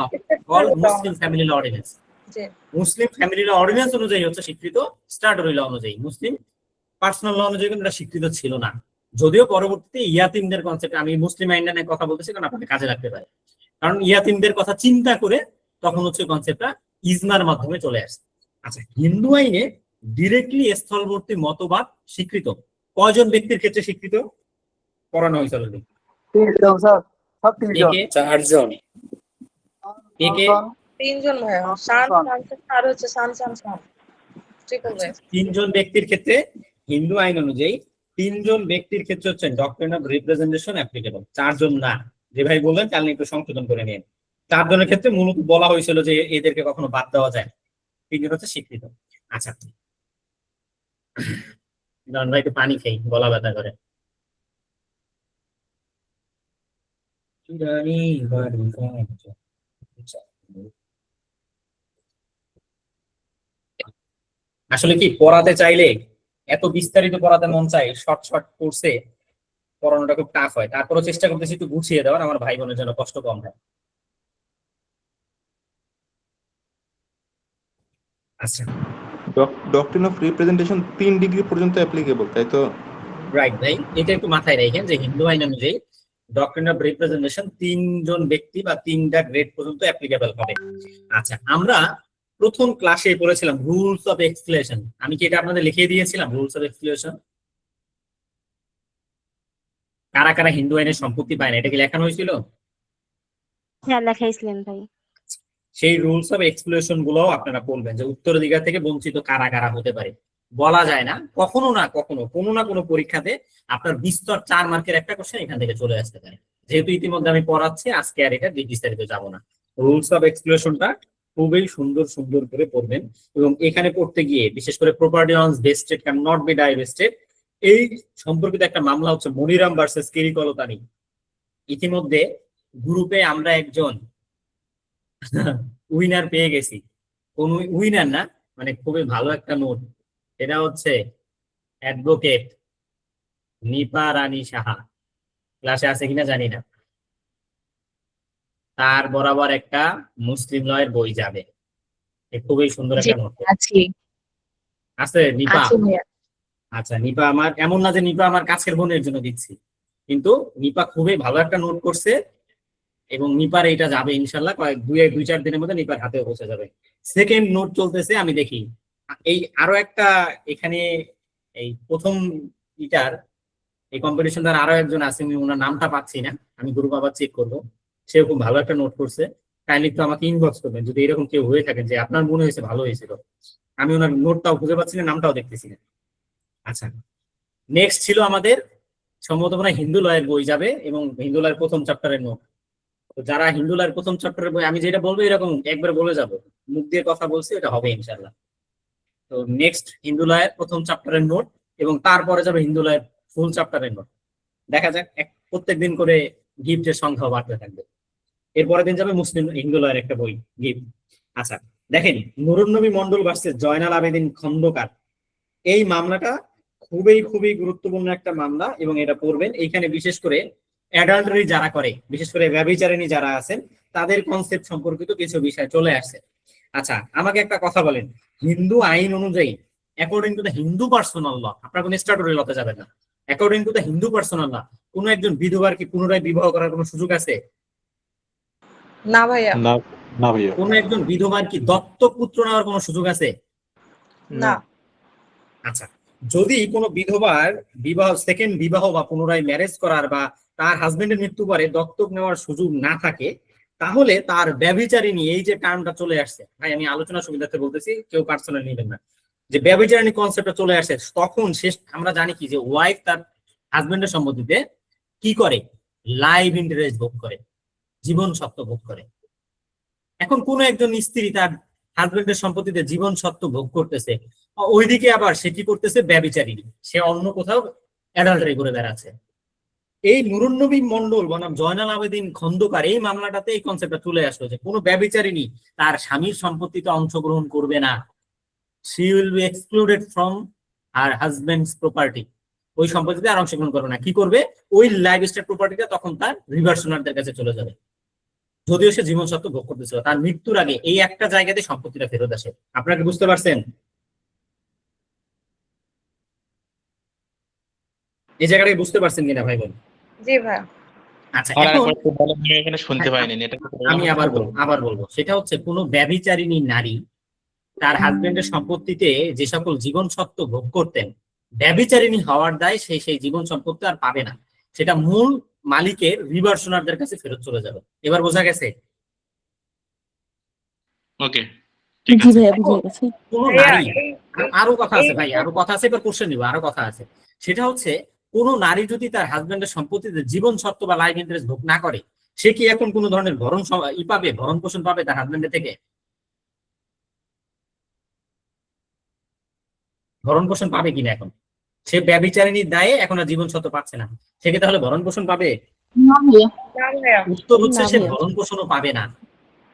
or Muslim family law ordinance. জি। মুসলিম ফ্যামিলি ল অর্ডিন্যান্স অনুযায়ী হচ্ছে স্বীকৃত, স্ট্যাটুটরি ল অনুযায়ী। মুসলিম পার্সোনাল ল অনুযায়ী কিন্তু এটা স্বীকৃত ছিল না। যদিও পরবর্তীতে ইয়াতিমদের কনসেপ্ট, আমি মুসলিম আইন নিয়ে কথা বলতেছি কারণ আপনাকে কাজে লাগতে পারে, কারণ ইয়াতিমদের কথা চিন্তা করে তখন হচ্ছে কনসেপ্টটা ইজমার মাধ্যমে চলে আসে। আচ্ছা, হিন্দু আইনে ডিরেক্টলি স্থলবর্তী মতবাদ স্বীকৃত কয়জন ব্যক্তির ক্ষেত্রে স্বীকৃত করানো হয়েছিল? তিনজন স্যার, সব তিনজন। কে? 4 জন। কে? তিনজন ভাইয়া, শান আর হচ্ছে শান শান শান। ঠিক আছে। তিনজন ব্যক্তির ক্ষেত্রে হিন্দু আইন অনুযায়ী তিনজন ব্যক্তির ক্ষেত্রে হচ্ছে ডক্ট্রিন অফ রিপ্রেজেন্টেশন অ্যাপ্লিকেবল, 4 জন না। যে ভাই বললেন তাহলে একটু সংশোধন করে নিন। 4 জনের ক্ষেত্রে মূলত বলা হয়েছিল যে এদেরকে কখনো বাদ দেওয়া যায়, 3 জন হচ্ছে স্বীকৃত। আচ্ছা, দাঁড়ান ভাই একটু পানি খাই, গলা ব্যথা করে। আসলে কি পড়াতে চাইলে এত বিস্তারিত পড়াতে মন চায়, শর্ট শর্ট কোর্সে পড়ানোটা খুব টাফ হয়। তারপরও চেষ্টা করতেছি একটু গুছিয়ে দেওয়ার, আমার ভাই বোনের জন্য কষ্ট কম হয়। আচ্ছা, ডক্ট্রিন অফ রিপ্রেজেন্টেশন 3 ডিগ্রি পর্যন্ত অ্যাপ্লিকেবল, তাই তো? রাইট ভাই, এটা একটু মাথায় রাখেন যে হিন্দু আইন অনুযায়ী ডক্ট্রিন অফ রিপ্রেজেন্টেশন 3 জন ব্যক্তি বা 3টা গ্রেড পর্যন্ত অ্যাপ্লিকেবল হবে। আচ্ছা, আমরা প্রথম ক্লাসে পড়েছিলাম রুলস অফ এক্সক্লেশন। আমি কি এটা আপনাদের লিখিয়ে দিয়েছিলাম? রুলস অফ এক্সক্লেশন কারা কারা হিন্দু আইনের সম্পত্তি পায় না, এটা কি লেখানো হয়েছিল? হ্যাঁ লেখাইছিলেন ভাই। সেই রুলস অফ এক্সক্লুশন গুলো আপনারা বলবেন যে উত্তরাধিকার থেকে বঞ্চিত কারা কারা হতে পারে। বলা যায় না, কখনো না কখনো কোনো না কোনো পরীক্ষাতে আপনার বিস্তর 4 মার্কের একটা কোশ্চেন এখান থেকে চলে আসতে পারে। যেহেতু ইতিমধ্যে আমি পড়াচ্ছি, আজকে আর এটা বিস্তারিত যাব না। রুলস অফ এক্সক্লুশনটা খুবই সুন্দর সুন্দর করে পড়বেন, এবং এখানে পড়তে গিয়ে বিশেষ করে property on vested can not be divested এই সম্পর্কিত একটা মামলা হচ্ছে মনিরাম ভার্সেস কিরিকলতানি। ইতিমধ্যে গ্রুপে আমরা একজন উইনার পেয়ে গেছি। কোন উইনার না, মানে খুবই ভালো একটা নোট। এটা হচ্ছে অ্যাডভোকেট নিপা রানী সাহা, ক্লাসে আছে কিনা জানি না। তার বরাবর একটা মুসলিম লয়ের বই যাবে, খুবই সুন্দর একটা নোট আছে নিপা। আচ্ছা, নিপা আমার এমন না যে নিপা আমার কাছের বোনের জন্য দিচ্ছি, কিন্তু নিপা খুবই ভালো একটা নোট করছে, এবং নিপার এটা যাবে ইনশাল্লাহ দুই চার দিনের মধ্যে নিপার হাতে পৌঁছে যাবে। সেকেন্ড নোট চলতেছে, আমি দেখি এই আরো একটা এখানে এই প্রথম ইটার এই কম্পিটিশন দ্বারা আরো একজন আছে, আমি ওনার নামটা পাচ্ছি না, আমি গ্রুপ আবার চেক করবো। সেও খুব ভালো একটা নোট করছে, কাইন্ডলি একটু আমাকে ইনবক্স করবেন যদি এরকম কেউ হয়ে থাকেন যে আপনার মনে হয়েছে ভালো হয়েছিল। আমি ওনার নোটটাও খুঁজে পাচ্ছি না, নামটাও দেখতেছি না। আচ্ছা, নেক্সট ছিল আমাদের সম্ভবত মনে হয় হিন্দু লয়ের বই যাবে, এবং হিন্দু লয়ের প্রথম চ্যাপ্টারের নোট। তো যারা হিন্দু লয়ের প্রথম চ্যাপ্টারের বই, আমি যেটা বলবো এরকম একবার বলে যাব, মুখ দিয়ে কথা বলছি, এটা হবে ইনশাল্লাহ। তো নেক্সট হিন্দু লয়ের প্রথম চ্যাপ্টারের নোট, এবং তারপরে যাবে হিন্দু লয়ের ফুল চ্যাপ্টারের নোট। দেখা যাক, প্রত্যেক দিন করে গিফটের সংখ্যা বাড়তে থাকবে। এরপরের দিন যাবে মুসলিম হিন্দু লয়ের একটা বই গিফট। আচ্ছা দেখেন, নুরুন নবী মন্ডল ভার্সেস জয়নাল আবেদিন খন্দকার, এই মামলাটা খুবই খুবই গুরুত্বপূর্ণ একটা মামলা, এবং এটা পড়বেন। এইখানে বিশেষ করে অ্যাডাল্টারি যারা করে, বিশেষ করে ব্যভিচারিণী যারা আছেন, তাদের কনসেপ্ট সম্পর্কিত কিছু বিষয় চলে আসছে। আচ্ছা, আমাকে একটা কথা বলেন, হিন্দু আইন অনুযায়ী according to the Hindu personal law, আপনার কোনো স্ট্যাটুটরি লতে যাবেন না, according to the Hindu personal law, কোন একজন বিধবার কি পুনরায় বিবাহ করার কোনো সুযোগ আছে? না ভাইয়া। না ভাইয়া। কোন একজন বিধবার কি দত্তক পুত্র নেওয়ার কোনো সুযোগ আছে? না। আচ্ছা, যদি কোনো বিধবার বিবাহ, সেকেন্ড বিবাহ বা পুনরায় ম্যারেজ করার বা তার হাজবেন্ডের মৃত্যু পরে দত্তক নেওয়ার সুযোগ না থাকে, তাহলে তার ব্যভিচারিণী এই যে টার্মটা চলে আসছে, ভাই আমি আলোচনা সুবিধার্থে বলতেছি, কেউ পার্সোনাল নেবেন না, যে ব্যভিচারিণী কনসেপ্টটা চলে আসে, তখন শেষ আমরা জানি কি যে ওয়াইফ তার হাজবেন্ডের সম্মতিতে কি করে, লাইভ ইন্টারেস্ট ভোগ করে, জীবন সত্ত্ব ভোগ করে। এখন কোন একজন স্ত্রী তার হাজবেন্ডের সম্পত্তিতে জীবন সত্ত্ব ভোগ করতেছে, ওইদিকে আবার সে কি করতেছে, ব্যভিচারিণী, সে অন্য কোথাও অ্যাডাল্টারি করে বেড়াচ্ছে। এই নুরুন্নবী মন্ডল বনাম জয়নাল আবেদিন খন্দকার এই মামলাটাতে এই কনসেপ্টটা চলে আসলো যে কোনো ব্যভিচারিণী তার স্বামীর সম্পত্তিতে অংশগ্রহণ করবে না, she will be excluded from her husband's property, ওই সম্পত্তিতে আর অংশগ্রহণ করবে না। কি করবে, ওই লাইভ এস্টেট প্রপার্টিটা তখন তার রিভার্স ওনারদের কাছে চলে যাবে, যদিও সে জীবন সত্ত্ব ভোগ করতেছিল। তার মৃত্যুর আগে এই একটা জায়গাতে সম্পত্তিটা ফেরত আসে। আপনারা কি বুঝতে পারছেন? এই জায়গাটাকে বুঝতে পারছেন কিনা ভাই বোন? জি ভাই। আচ্ছা, আর এখন একবার বলেন, আমি এখানে শুনতে পাইনি এটা। আমি আবার বলবো, সেটা হচ্ছে কোনো ব্যভিচারিণী নারী তার হাজবেন্ডের সম্পত্তিতে যে সকল জীবন সত্ত্ব ভোগ করতেন, ব্যভিচারিণী হওয়ার দায় সেই জীবন সম্পত্তি আর পাবে না, সেটা মূল মালিকের রিভার্স ওনারদের কাছে ফেরত চলে যাবে। এবার বোঝা গেছে? ওকে, ঠিক জি আছে। ভাইয়া বুঝে গেছি। কোন ভাইয়া, নারী, এই- আরো কথা আছে এই- ভাই, আরো কথা আছে, এবার কোশ্চেন নিব, আরো কথা আছে। সেটা হচ্ছে কোন নারী যদি তার হাজবেন্ডের সম্পত্তিতে জীবন সত্ত্ব বা লাইফ ইন্টারেস্ট ভোগ না করে, সে কি এখন কোন ধরনের ভরণ পোষণ পাবে তার হাজবেন্ডের থেকে? ভরণ পোষণ পাবে কিনা? এখন সে ব্যভিচারিণীর দায়ে এখন আর জীবন সত্ত্ব পাচ্ছে না, সে কি তাহলে ভরণ পোষণ পাবে? না ভাইয়া। না ভাইয়া। উত্তর হচ্ছে না সে ভাইয়া। ভরণ পোষণও পাবে না।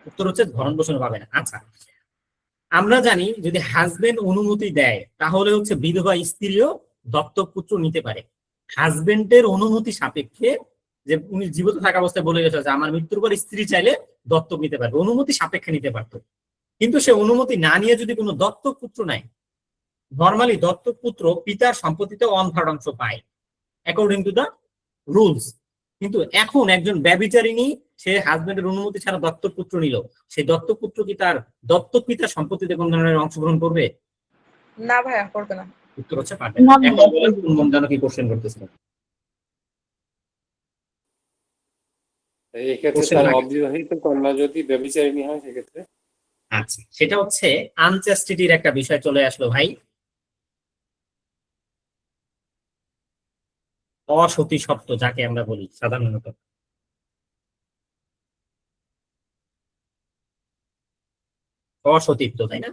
উত্তর হচ্ছে ভরণ পোষণও পাবে না। আচ্ছা, আমরা জানি যদি হাজবেন্ড অনুমতি দেয় তাহলে হচ্ছে বিধবা স্ত্রীও দত্তক পুত্র নিতে পারে। হাজবেন্ডের অনুমতি সাপেক্ষে, যে উনি জীবিত থাকা অবস্থায় বলে গেছে যে আমার মৃত্যুর পর স্ত্রী চাইলে দত্তক নিতে পারবে, অনুমতি সাপেক্ষে নিতে পারতো। কিন্তু সে অনুমতি না নিয়ে যদি কোনো দত্তক পুত্র নেয়, নর্মালি দত্তক পুত্র পিতার সম্পত্তিতে 1/3 অংশ পায় অ্যাকর্ডিং টু দ্য রুলস। কিন্তু এখন একজন ব্যভিচারিণী, সে হাজবেন্ডের অনুমতি ছাড়া দত্তক পুত্র নিল, সেই দত্তক পুত্র কি তার দত্তক পিতার সম্পত্তিতে কোন ধরনের অংশগ্রহণ করবে? না ভাইয়া, করবে না। উত্তর হচ্ছে পারবে না না। ভাইয়া। এখন বলেন কোন মমতানো কি কোশ্চেন করতেছিলেন? এক্ষেত্রে Question তার থাকে। অবিবাহিত কন্যা যদি ব্যভিচারিণী হয় সেক্ষেত্রে আচ্ছা, সেটা হচ্ছে আনচাস্টিটির একটা বিষয় চলে আসলো ভাই। অসতী সত্ত্ব যাকে আমরা বলি সাধারণত, অসতীত্ব, তাই না?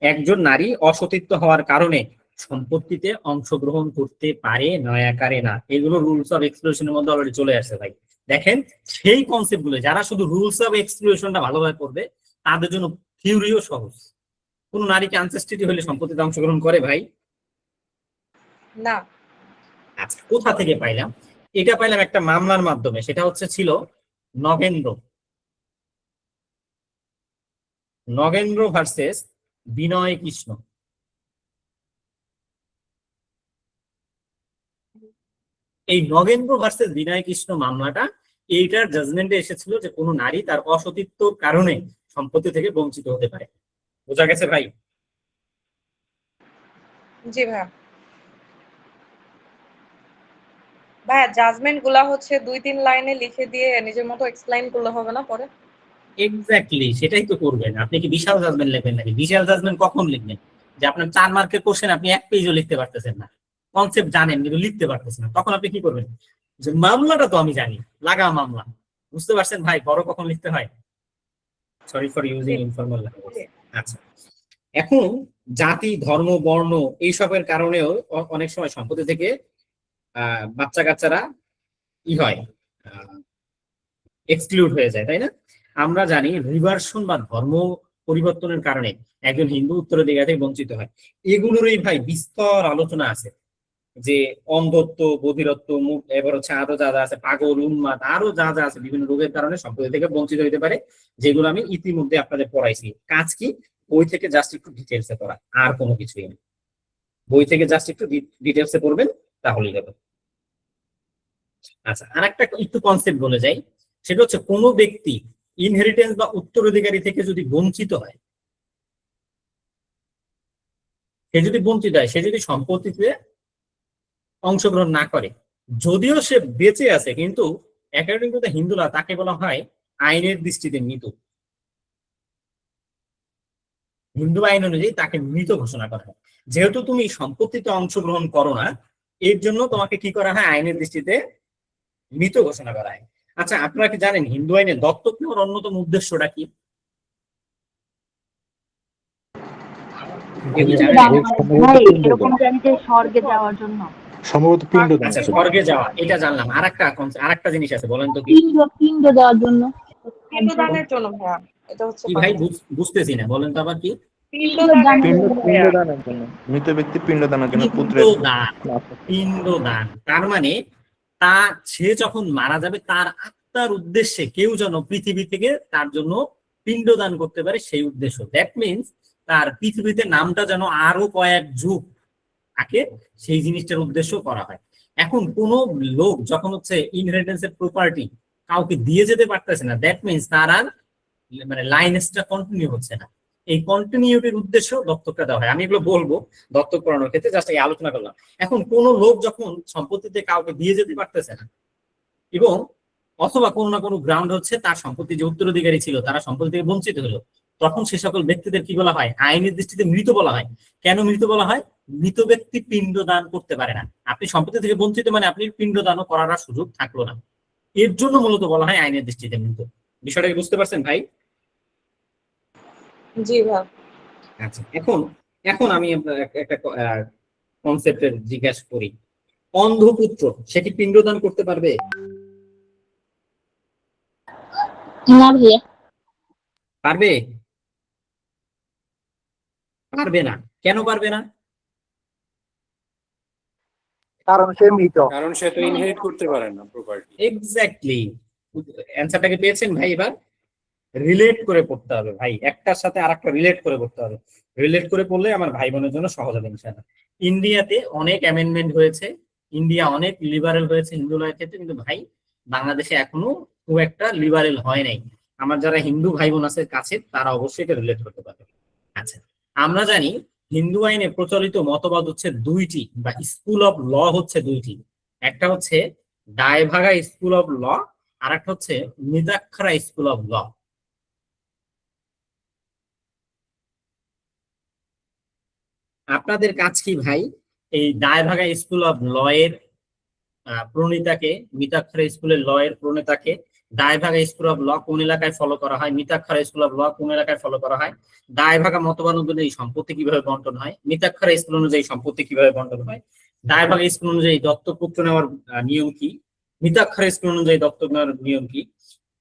একজন নারী অসতীত্ব হওয়ার কারণে সম্পত্তিতে অংশগ্রহণ করতে পারে নয়াকারে না, এগুলো রুলস অফ এক্সক্লুশনের মধ্যে অলরেডি চলে আসছে ভাই। দেখেন, সেই কনসেপ্ট গুলো যারা শুধু রুলস অফ এক্সক্লুশনটা ভালোভাবে পড়বে তাদের জন্য থিওরিও সহজ। কোন নারীকে আনচেস্টিটি হলে সম্পত্তিতে অংশগ্রহণ করে ভাই? না। আচ্ছা, কোথা থেকে পাইলাম? এটা পাইলাম একটা মামলার মাধ্যমে, সেটা হচ্ছে ছিল নগেন্দ্র ভার্সেস বিনয় কৃষ্ণ। এই নগেন্দ্র ভার্সেস বিনয় কৃষ্ণ মামলাটা, এইটার জাজমেন্টে এসেছিল যে কোনো নারী তার অসতীত্বর কারণে সম্পত্তি থেকে বঞ্চিত হতে পারে। বোঝা গেছে ভাই? জি ভাইয়া। ভাইয়া, জাজমেন্ট গুলা হচ্ছে 2-3 লাইনে লিখে দিয়ে নিজের মতো এক্সপ্লেইন করলে হবে না পরে? এক্স্যাক্টলি, সেটাই তো করবেন। আপনি কি বিশাল জাজমেন্ট লিখবেন নাকি? বিশাল জাজমেন্ট কখন লিখবেন? যে আপনার 4 মার্কের কোশ্চেন আপনি 1 পেজও লিখতে পারতেছেন না, কনসেপ্ট জানেন কিন্তু লিখতে পারতেছেন না, তখন আপনি কি করবেন? যে মামলাটা তো আমি জানি, লাগা মামলা। বুঝতে পারছেন ভাই বড় কখন লিখতে হয়? Sorry for using informal language. আচ্ছা, এখন জাতি, ধর্ম, বর্ণ এইসবের কারণেও অনেক সময় সম্পত্তি থেকে বাচ্চা কাচ্চারা হয়, এক্সক্লুড হয়ে যায়, তাই না? আমরা জানি রিভার্সন বা ধর্ম পরিবর্তনের কারণে একজন হিন্দু উত্তরাধিকার থেকে বঞ্চিত হয়। এগুলোরই ভাই বিস্তর আলোচনা আছে, যে অন্ধত্ব, বধিরত্ব, মুখ, এবার হচ্ছে আরো যা যা আছে, পাগল, উন্মাদ, আরো যা যা আছে, বিভিন্ন রোগের কারণে সম্পত্তি থেকে বঞ্চিত হতে পারে, যেগুলো আমি ইতিমধ্যে আপনাদের পড়াইছি। কাজ কি? বই থেকে জাস্ট একটু ডিটেলসে পড়া, আর কোনো কিছুই না। বই থেকে জাস্ট একটু ডিটেলসে পড়বেন তাহলেই হবে। আচ্ছা, আর একটা একটু কনসেপ্ট বলে যাই, সেটা হচ্ছে কোনো ব্যক্তি ইনহেরিটেন্স বা উত্তরাধিকারী থেকে যদি বঞ্চিত হয়, সে যদি বঞ্চিত হয়, সে যদি সম্পত্তিতে অংশগ্রহণ না করে, যদিও সে বেঁচে আছে, কিন্তু অ্যাকর্ডিং টু দ্য হিন্দু ল তাকে বলা হয় আইনের দৃষ্টিতে মৃত। হিন্দু আইন অনুযায়ী তাকে মৃত ঘোষণা করা হয়। যেহেতু তুমি সম্পত্তিতে অংশগ্রহণ করো না, এর জন্য তোমাকে কি করা হয়, আইনের দৃষ্টিতে মৃত ঘোষণা করা হয়। আচ্ছা, আপনারা কি জানেন হিন্দু আইনে দত্তক নেওয়ার অন্যতম উদ্দেশ্যটা কি? কেউ কি জানেন? এরকম জানি যে স্বর্গে যাওয়ার জন্য। সম্ভবত পিণ্ডদান। আচ্ছা, স্বর্গে যাওয়া এটা জানলাম। আরেকটা জিনিস আছে, বলেন তো কি? পিণ্ড দেওয়ার জন্য। পিণ্ডদানের জন্য ভাইয়া, এটা হচ্ছে কি ভাই বুঝতেছি না, বলেন তো আবার কি? পিণ্ডদানের জন্য ভাইয়া। পিণ্ডদানের জন্য, মৃত ব্যক্তি পিণ্ডদানের জন্য পুত্রের পিণ্ডদান তার মানে সে যখন মারা যাবে তার আত্মার উদ্দেশ্যে কেউ যেন পৃথিবী থেকে তার জন্য পিণ্ডদান করতে পারে, সেই উদ্দেশ্য। দ্যাট মিনস তার পৃথিবীতে নামটা যেন আরো কয়েক যুগ থাকে, সেই জিনিসটার উদ্দেশ্য করা হয়। এখন কোন লোক যখন হচ্ছে ইনহেরিটেন্সের প্রপার্টি কাউকে দিয়ে যেতে পারতেছে না, দ্যাট মিনস তার আর মানে লাইনেসটা কন্টিনিউ হচ্ছে না, এই কন্টিনিউটির উদ্দেশ্য দত্তকটা দেওয়া হয়। আমি এগুলো বলবো দত্তক করানোর ক্ষেত্রে, জাস্ট এই আলোচনা করলাম। এখন কোন লোক যখন সম্পত্তিতে কাউকে দিয়ে যেতে পারতেছে না, এবং অথবা কোনো না কোনো গ্রাউন্ড হচ্ছে তার সম্পত্তি যে উত্তরাধিকারী ছিল তারা সম্পত্তি থেকে বঞ্চিত হলো, তখন সে সকল ব্যক্তিদের কি বলা হয়, আইনের দৃষ্টিতে মৃত বলা হয়। কেন মৃত বলা হয়? মৃত ব্যক্তি পিণ্ডদান করতে পারে না। আপনি সম্পত্তি থেকে বঞ্চিত মানে আপনি পিণ্ডদানও করার আর সুযোগ থাকলো না, এর জন্য মূলত বলা হয় আইনের দৃষ্টিতে মৃত। বিষয়টা কি বুঝতে পারছেন ভাই? জি ভাই। আচ্ছা, এখন আমি একটা কনসেপ্টের জিজ্ঞাসা করি, অন্ধপুত্র সে কি পিণ্ডদান করতে পারবে? না ভাইয়া। পারবে? পারবে না। কেন পারবে না? কারণ সে মৃত। কারণ সে তো ইনহেরিট করতে পারে না প্রপার্টি। এক্স্যাক্টলি, অ্যান্সারটাকে পেয়েছেন ভাই। এবার রিলেট করে পড়তে হবে ভাই, একটার সাথে আরেকটা রিলেট করে পড়তে হবে। রিলেট করে পড়লে আমার ভাই বোনের জন্য সহজ হবে ইনশাআল্লাহ। ইন্ডিয়াতে অনেক অ্যামেন্ডমেন্ট হয়েছে, ইন্ডিয়া অনেক লিবারেল হয়েছে হিন্দু লয়ের ক্ষেত্রে, কিন্তু ভাই বাংলাদেশে এখনো খুব একটা লিবারেল হয় নাই। আমার যারা হিন্দু ভাই বোন আছে কাছে, তারা অবশ্যই এটা রিলেট করতে পারবে। আচ্ছা, আমরা জানি হিন্দু আইনে প্রচলিত মতবাদ হচ্ছে দুইটি, বা স্কুল অফ ল হচ্ছে দুইটি। একটা হচ্ছে ডায়ভাগা স্কুল অফ ল, আর একটা হচ্ছে মিতাক্ষরা স্কুল অফ ল। আপনাদের কাজ কি ভাই, এই ডায়ভাগা স্কুল অফ ল এর প্রণেতাকে, মিতাক্ষরা স্কুলের ল এর প্রণেতাকে, ডায়ভাগা স্কুল অফ ল কোন এলাকায় ফলো করা হয়, মিতাক্ষরা স্কুল অফ ল কোন এলাকায় ফলো করা হয়, ডায়ভাগা মতবাদ অনুযায়ী সম্পত্তি কিভাবে বন্টন হয়, মিতাক্ষরা স্কুল অনুযায়ী সম্পত্তি কিভাবে বন্টন হয়, ডায়ভাগা স্কুল অনুযায়ী দত্তক পুত্র নেওয়ার নিয়ম কি, মিতাক্ষরা স্কুল অনুযায়ী দত্তক নেওয়ার নিয়ম কি।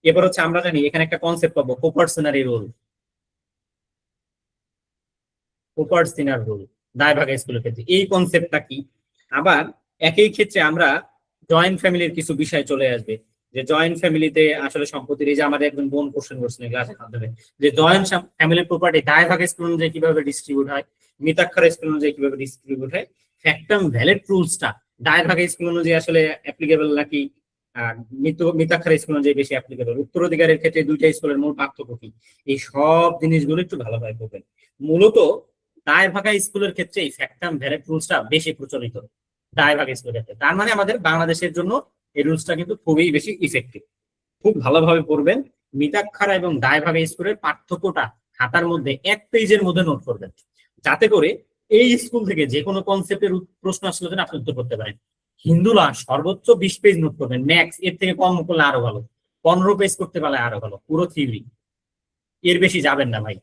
এবার হচ্ছে আমরা জানি এখানে একটা কনসেপ্ট পাবো, প্রপার্সনারি রুল। প্রপার্সনারি রুল ডায়ভাগা স্কুলের ক্ষেত্রে এই কনসেপ্টটা কি। আবার একই ক্ষেত্রে আমরা জয়েন্ট ফ্যামিলির কিছু বিষয় চলে আসবে, যে জয়েন্ট ফ্যামিলিতে আসলে সম্পত্তির, এই যে আমাদের একজন বোন কোশ্চেন করছেন ক্লাসের মাধ্যমে, যে জয়েন্ট ফ্যামিলির প্রপার্টি ডায়ভাগা স্কুল অনুযায়ী কিভাবে ডিস্ট্রিবিউট হয়, মিতাক্ষরা স্কুল অনুযায়ী কিভাবে ডিস্ট্রিবিউট হয়, ফ্যাক্টাম ভ্যালিড রুলসটা ডায়ভাগা স্কুল অনুযায়ী আসলে অ্যাপ্লিকেবল নাকি মিতাক্ষরা স্কুল অনুযায়ী বেশি অ্যাপ্লিকেবল, উত্তরাধিকারের ক্ষেত্রে দুইটা স্কুলের মূল পার্থক্য কি, এই সব জিনিসগুলো একটু ভালোভাবে পড়বেন। মূলত ডায়ভাগা স্কুলের ক্ষেত্রে এই ফ্যাক্টাম ভ্যালিড রুলসটা বেশি প্রচলিত ডায়ভাগা স্কুলের ক্ষেত্রে। তার মানে আমাদের বাংলাদেশের জন্য এই রুলসটা কিন্তু খুবই বেশি ইফেক্টিভ। খুব ভালোভাবে পড়বেন। মিতাক্ষরা এবং ডায়ভাগা স্কুলের পার্থক্যটা খাতার মধ্যে 1 পেজের মধ্যে নোট করবেন, যাতে করে এই স্কুল থেকে যে কোনো কনসেপ্টের প্রশ্ন আসলে যেন আপনি উত্তর করতে পারেন। হিন্দু ল সর্বোচ্চ 20 পেজ নোট করবেন ম্যাক্স, এর থেকে কম করলে আরো ভালো, 15 পেজ করতে পারলে আরো ভালো, পুরো থিওরি। এর বেশি যাবেন না ভাই,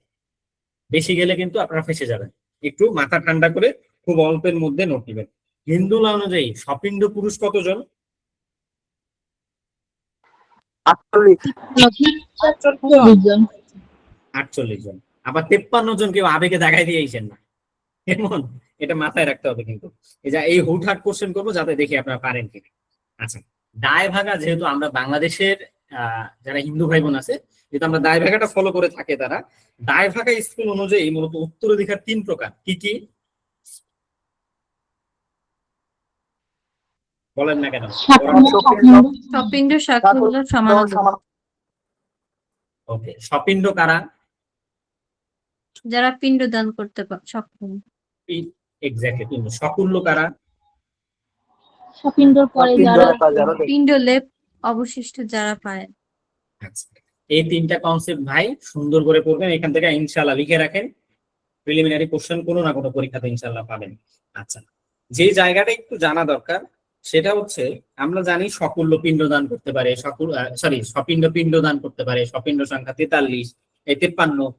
বেশি গেলে কিন্তু আপনারা ফেসে যাবেন। একটু মাথা ঠান্ডা করে খুব অল্পের মধ্যে নোট নেবেন। হিন্দু ল অনুযায়ী সপিণ্ড পুরুষ কতজন? 48 জন। 48 জন। আবার 53 জন কেউ আবেগে দেখাই দিয়েছেন না, এমন এটা মাথায় রাখতে হবে কিন্তু। এই যে এই হুটহাট কোশ্চেন করবো যাতে দেখি আপনারা পারেন কিনা। আচ্ছা, ডায়ভাগা যেহেতু আমরা বাংলাদেশের যারা হিন্দু ভাই বোন আছে, যেহেতু আমরা ডায়ভাগাটা ফলো করে থাকে, তারা ডায়ভাগা স্কুল অনুযায়ী মূলত উত্তরাধিকার 3 প্রকার। কি কি বলেন না কেন? সপিণ্ড, শাকীয়, সমানাধিকার। ওকে, সপিণ্ড কারা? যারা পিণ্ড দান করতে সক্ষম। এক্স্যাক্টলি। পিণ্ড। সকুল্য কারা? সপিণ্ডর পরে যারা পিণ্ড লেপ অবশিষ্ট যারা পায়। আচ্ছা, এই 3টা কনসেপ্ট ভাই সুন্দর করে পড়বেন, এখান থেকে ইনশাআল্লাহ লিখে রাখেন। প্রিলিমিনারি কোশ্চেন কোনো না কোনো পরীক্ষাতে ইনশাল্লাহ পাবেন। আচ্ছা, যে জায়গাটা একটু জানা দরকার সেটা হচ্ছে, আমরা জানি সকল্য পিণ্ডদান করতে পারে, সপিণ্ড পিণ্ডদান করতে পারে, সপিণ্ড সংখ্যা 43, এই 53।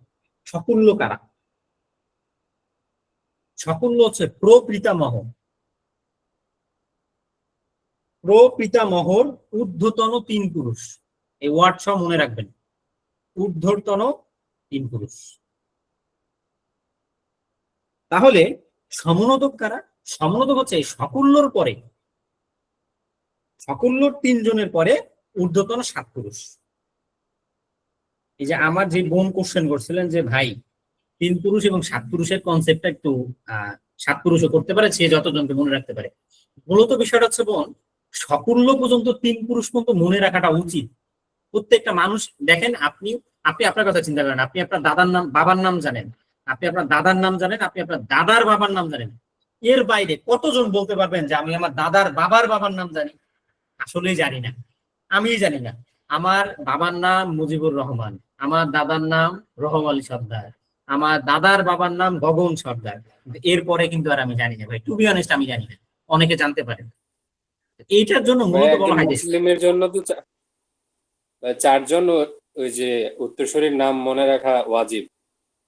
সকল্য কারা? সকল্য হচ্ছে প্রপিতামহ। প্রপিতামহর ঊর্ধ্বতন 3 পুরুষ। এই ওয়ার্ড সব মনে রাখবেন, ঊর্ধ্বতন 3 পুরুষ। তাহলে সমনোদক কারা? সমনোদক হচ্ছে সকল্যর পরে, সকল্যর 3 জনের পরে ঊর্ধ্বতন 7 পুরুষ। এই যে আমার যে বোন কোশ্চেন করছিলেন যে ভাই 3 পুরুষ এবং 7 পুরুষের কনসেপ্টটা একটু 7 পুরুষও করতে পারে, সে যতজনকে মনে রাখতে পারে। মূলত বিষয়টা হচ্ছে বোন, সকল্য পর্যন্ত 3 পুরুষ পর্যন্ত মনে রাখাটা উচিত। প্রত্যেকটা মানুষ দেখেন, আপনি আপনি আপনার কথা চিন্তা করেন, আপনি আপনার দাদার নাম বাবার নাম জানেন, আপনি আপনার দাদার নাম জানেন, আপনি আপনার দাদার বাবার নাম জানেন। এর বাইরে কতজন বলতে পারবেন যে আমি আমার দাদার বাবার বাবার নাম জানি? আসলেই জানি না, আমিই জানি না। আমার বাবার নাম মুজিবুর রহমান, আমার দাদার নাম রহম আলী সর্দার, আমার দাদার বাবার নাম গগন সর্দার। এরপরে কিন্তু আর আমি জানি না ভাই, টু বি অনেস্ট আমি জানি না। অনেকে জানতে পারেন, এইটার জন্য মূলত বলা হয় যে মুসলিমের জন্য তো 4 জন ওই যে উত্তরসূরির নাম মনে রাখা ওয়াজিব।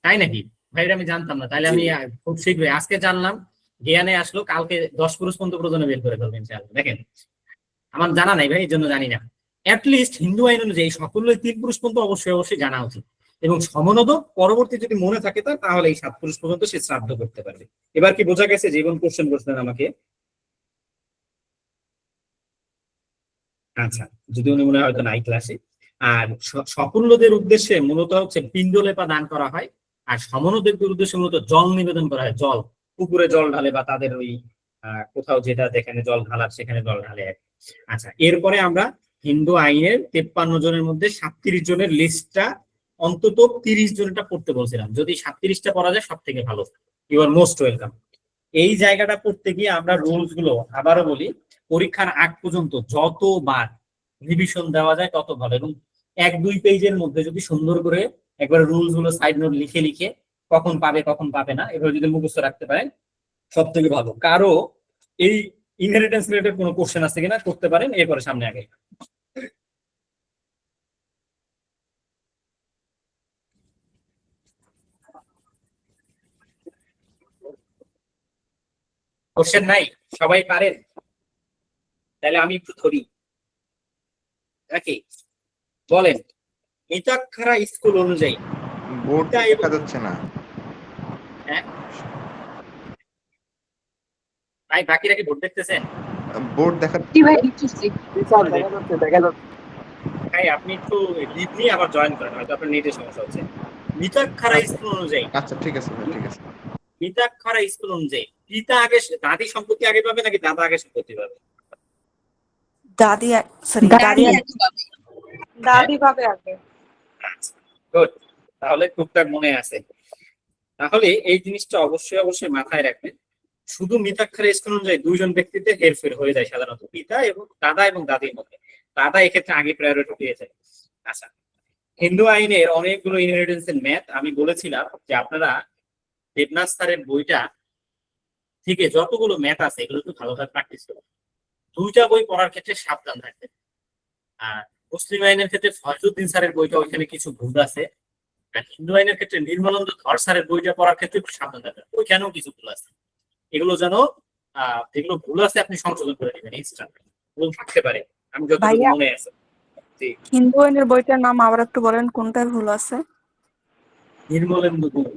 তাই নাকি ভাই? এটা আমি জানতাম না, তাহলে আমি খুব শীঘ্রই আজকে জানলাম, জ্ঞানে আসলো, কালকে 10 পুরুষ পর্যন্ত প্রয়োজনে বের করে ফেলবেন ইনশাআল্লাহ। দেখেন আমার জানা নাই ভাই, এই জন্য জানি না। অ্যাটলিস্ট হিন্দু আইন অনুযায়ী সকল 3 পুরুষ পর্যন্ত অবশ্যই অবশ্যই জানা উচিত, এবং সমনোদক পরবর্তী যদি মনে থাকে তাহলে এই 7 পুরুষ পর্যন্ত সে শ্রাদ্ধ করতে পারবে। এবার কি বোঝা গেছে? জীবন কোশ্চেন করছিলেন আমাকে। আচ্ছা, যদি উনি মনে হয় হয়তো নাই ক্লাসে। আর সকল্যদের উদ্দেশ্যে মূলত হচ্ছে পিণ্ডলেপা দান করা হয়, আর সমনোদকদের উদ্দেশ্যে মূলত জল নিবেদন করা হয়। জল, পুকুরে জল ঢালে বা তাদের ওই কোথাও যেটা যেখানে জল ঢালার সেখানে জল ঢালে। আচ্ছা, এরপরে আমরা হিন্দু আইনের 53 জনের মধ্যে 37 জনের লিস্টটা অন্তত 30 জনটা পড়তে বলছিলাম। যদি 37টা পড়া যায় সব থেকে ভালো, ইউ আর মোস্ট ওয়েলকাম। এই জায়গাটা পড়তে গিয়ে আমরা রুলস গুলো আবারও বলি, পরীক্ষার আগ পর্যন্ত যতবার রিভিশন দেওয়া যায় তত ভালো, এবং 1-2 পেজের মধ্যে যদি সুন্দর করে একবার রুলস গুলো সাইড নোট লিখে লিখে কখন পাবে কখন পাবে না এভাবে যদি মুখস্থ রাখতে পারেন সব থেকে ভালো। কারো এই ইনহেরিটেন্স রিলেটেড কোনো কোশ্চেন আছে কিনা করতে পারেন, এরপরে সামনে আগে। কোশ্চেন নাই? সবাই পারেন? তাহলে আমি একটু ধরি নাকি? বলেন, মিতাক্ষরা স্কুল অনুযায়ী বোর্ড দেখা যাচ্ছে না। হ্যাঁ ভাই, বাকিরা কি বোর্ড দেখতেছেন? বোর্ড দেখা ভাই আপনি একটু লিভ নিয়ে আবার জয়েন করেন, হয়তো আপনার নেটের সমস্যা হচ্ছে। মিতাক্ষরা স্কুল অনুযায়ী, আচ্ছা ঠিক আছে ভাই, ঠিক আছে। মিতাক্ষরা স্কুল অনুযায়ী পিতা আগে দাদি সম্পত্তি আগে পাবে নাকি দাদা আগে সম্পত্তি পাবে? দাদি পাবে আগে। গুড, তাহলে টুকটাক মনে আছে। তাহলে এই জিনিসটা অবশ্যই অবশ্যই মাথায় রাখবেন। শুধু মিতাক্ষরা স্কুল অনুযায়ী 2 জন ব্যক্তিতে হেরফের হয়ে যায় সাধারণত, পিতা এবং দাদা এবং দাদির মধ্যে। দাদা এক্ষেত্রে আগে প্রায়োরিটি পেয়ে যায়। আচ্ছা, হিন্দু আইনের অনেকগুলো ইনহেরিটেন্সের ম্যাথ আমি বলেছিলাম যে আপনারা দেবনাথ স্যারের বইটা থেকে যতগুলো ম্যাথ আছে এগুলো একটু ভালোভাবে প্র্যাকটিস করুন। 2টা বই পড়ার ক্ষেত্রে সাবধান থাকবেন। আর মুসলিম আইনের ক্ষেত্রে ফয়জুদ্দিন স্যারের বইটা ওইখানে কিছু ভুল আছে, আর হিন্দু আইনের ক্ষেত্রে নির্মলানন্দ ধর স্যারের বইটা পড়ার ক্ষেত্রে একটু সাবধান থাকবেন, ওইখানেও কিছু ভুল আছে। এগুলো যেন যেগুলো ভুল আছে আপনি সংশোধন করে নেবেন, এক্সট্রা ভুল থাকতে পারে, আমি যতটুকু মনে আছে। হিন্দু আইনের বইটার নাম আবার একটু বলেন, কোনটায় ভুল আছে? নির্মলেন্দু গুণ।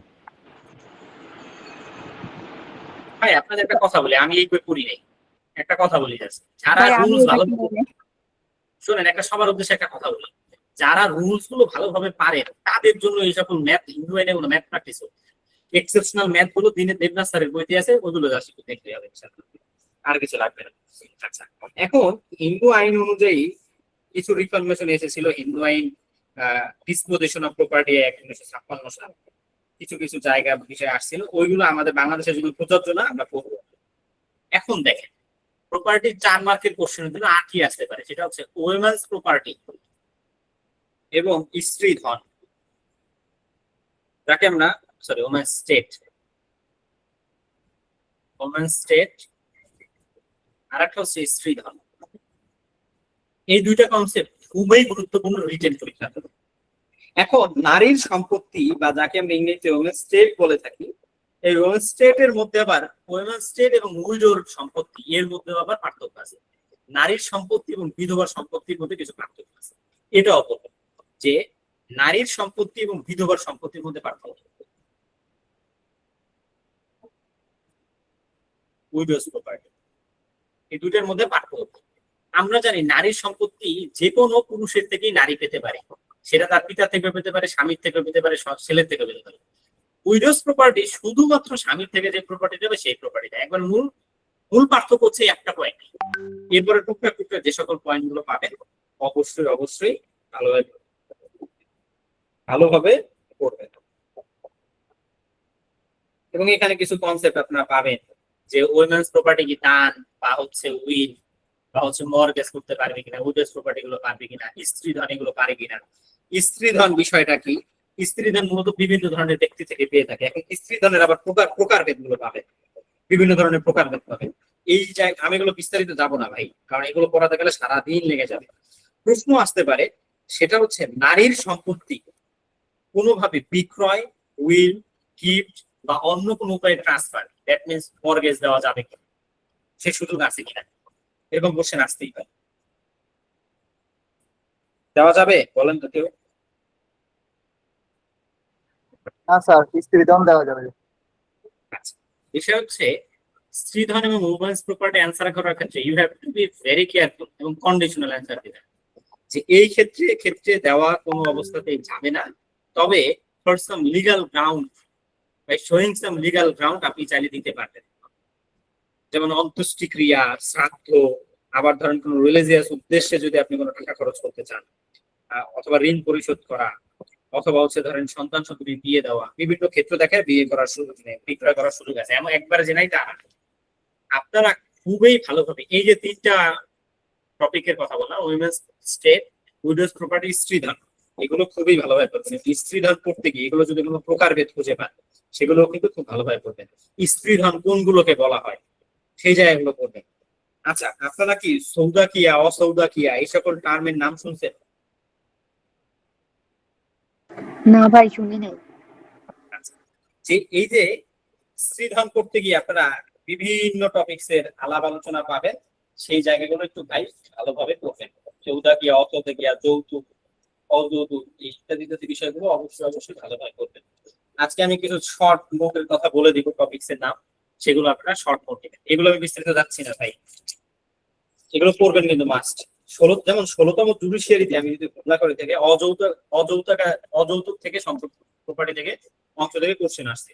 ভাই আপনাদের একটা কথা বলি, আমি এই বই পড়ি নাই, একটা কথা বলি যাচ্ছে, যারা রুলস ভালো শোনেন, একটা সবার উদ্দেশ্যে একটা কথা বলি, যারা রুলস গুলো ভালোভাবে পারেন তাদের জন্য এই সকল ম্যাথ, হিন্দু আইনে কোনো ম্যাথ প্র্যাকটিস হোক। এক্সেপশনাল ম্যাথ গুলো দিনে দেবনাথ স্যারের বইতে আছে, ওগুলো জাস্ট একটু দেখতে হবে, আর কিছু লাগবে না। আচ্ছা, এখন হিন্দু আইন অনুযায়ী কিছু রিফরমেশন এসেছিল। হিন্দু আইন ডিসপোজিশন অফ প্রপার্টি অ্যাক্ট 1956 সাল, কিছু কিছু জায়গা বিষয় আসছিল, ওইগুলো আমাদের বাংলাদেশের জন্য প্রযোজ্য না, আমরা পড়বো। এখন দেখেন, প্রপার্টির 4 মার্কের কোশ্চেন জন্য আর কি আসতে পারে, সেটা হচ্ছে ওমেন্স প্রপার্টি এবং স্ত্রী ধন, যাকে আমরা ওমেন্স স্টেট ওমেন স্টেট, আর একটা হচ্ছে স্ত্রীধন। এই দুইটা কনসেপ্ট খুবই গুরুত্বপূর্ণ রিটেন পরীক্ষা। এখন নারীর সম্পত্তি বা যাকে আমরা ইংরেজিতে ওমেন স্টেট বলে থাকি, এই ওমেন স্টেটের মধ্যে আবার ওমেন স্টেট এবং উইডোর সম্পত্তি এর মধ্যে আবার পার্থক্য আছে। নারীর সম্পত্তি এবং বিধবার সম্পত্তির মধ্যে কিছু পার্থক্য আছে। এটা অপর যে নারীর সম্পত্তি এবং বিধবার সম্পত্তির মধ্যে পার্থক্য। উইডোজ প্রপার্টি, এই দুইটার মধ্যে পার্থক্য। আমরা জানি নারীর সম্পত্তি যে কোনো পুরুষের থেকেই নারী পেতে পারে, সেটা তার পিতা থেকে পেতে পারে, স্বামীর থেকে পেতে পারে, ছেলের থেকে পেতে পারে। উইডোজ প্রপার্টি শুধুমাত্র স্বামীর থেকে যে প্রপার্টি দেবে সেই প্রপার্টিটা। একবার মূল পার্থক্য হচ্ছে একটা পয়েন্ট। এরপরে টুকটাক টুকটাক যে সকল পয়েন্ট গুলো পাবেন অবশ্যই ভালোভাবে করবেন। এবং এখানে কিছু কনসেপ্ট আপনারা পাবেন যে উইমেন্স প্রপার্টি কি দান বা হচ্ছে উইল বা হচ্ছে মর্গেজ করতে পারবে কিনা, উইডোজ প্রপার্টি গুলো পারবে কিনা, স্ত্রীধন এগুলো পারে কিনা। স্ত্রীধন বিষয়টা কি? স্ত্রীধন মূলত বিভিন্ন ধরনের ব্যক্তি থেকে পেয়ে থাকে। এখন স্ত্রীধনের আবার প্রকারভেদ গুলো পাবে, বিভিন্ন ধরনের প্রকারভেদ পাবে। এই আমি এগুলো বিস্তারিত যাবো না ভাই, কারণ এগুলো পড়াতে গেলে সারাদিন লেগে যাবে। প্রশ্ন আসতে পারে, সেটা হচ্ছে নারীর সম্পত্তি কোনোভাবে বিক্রয়, উইল, গিফট বা অন্য কোনো উপায়ে ট্রান্সফার, দ্যাট মিনস মর্গেজ দেওয়া যাবে কিনা, সে সুযোগ আছে কিনা, এরকম কোশ্চেন আসতেই পারে। দেওয়া যাবে বলেন তো কেউ? না স্যার, স্ত্রীধন দেওয়া যাবে। আচ্ছা, বিষয় হচ্ছে স্ত্রীধন এবং উইমেন্স প্রপার্টি অ্যান্সার করার ক্ষেত্রে you have to be very careful এবং কন্ডিশনাল অ্যান্সার দিতে, যে এই ক্ষেত্রে দেওয়া কোনো অবস্থাতেই যাবে না। তবে for some legal ground by showing some legal ground আপনি চাইলে দিতে পারবেন। যেমন অন্ত্যেষ্টিক্রিয়া, শ্রাদ্ধ, আবার ধরেন কোনো রিলিজিয়াস উদ্দেশ্যে যদি আপনি কোনো টাকা খরচ করতে চান, অথবা ঋণ পরিশোধ করা, অথবা হচ্ছে ধরেন সন্তান সন্ততি বিয়ে দেওয়া, বিভিন্ন ক্ষেত্র দেখায় বিয়ে করার সুযোগ নেই, বিক্রয় করার সুযোগ আছে। এমন একবারে যে নাই তা না। আপনারা খুবই ভালোভাবে এই যে তিনটা টপিকের কথা বললাম, উইমেন্স স্টেট, উইডোজ প্রপার্টি, স্ত্রীধন, এগুলো খুবই ভালোভাবে করবেন। স্ত্রীধন পড়তে গিয়ে এগুলো যদি কোনো প্রকারভেদ খুঁজে পান সেগুলো কিন্তু খুব ভালোভাবে করবেন। স্ত্রীধন কোনগুলোকে বলা হয় সেই জায়গাগুলো করবেন। আচ্ছা, আপনারা কি সৌদাকিয়া, অসৌদাকিয়া এই সকল টার্মের নাম শুনছেন? না ভাই, শুনি নাই। যে এই যে স্ত্রীধন করতে গিয়ে আপনারা বিভিন্ন টপিকস এর আলাপ আলোচনা পাবেন, সেই জায়গাগুলো একটু ভাই ভালোভাবে করবেন। সৌদাকিয়া, অসৌদাকিয়া, যৌতুক, অযৌতুক ইত্যাদি বিষয়গুলো অবশ্যই ভালোভাবে করবেন। আজকে আমি কিছু শর্ট নোটের কথা বলে দিব, টপিকস এর নাম, সেগুলো আপনারা শর্ট নোট নেবেন। এগুলো আমি বিস্তারিত যাচ্ছি না ভাই, এগুলো পড়বেন কিন্তু মাস্ট। যেমন 16তম জুডিশিয়ারিতে আমি যদি ভুল না করে থেকে অযৌতুক থেকে সম্পত্তি প্রপার্টি থেকে অংশ থেকে কোশ্চেন আসছে।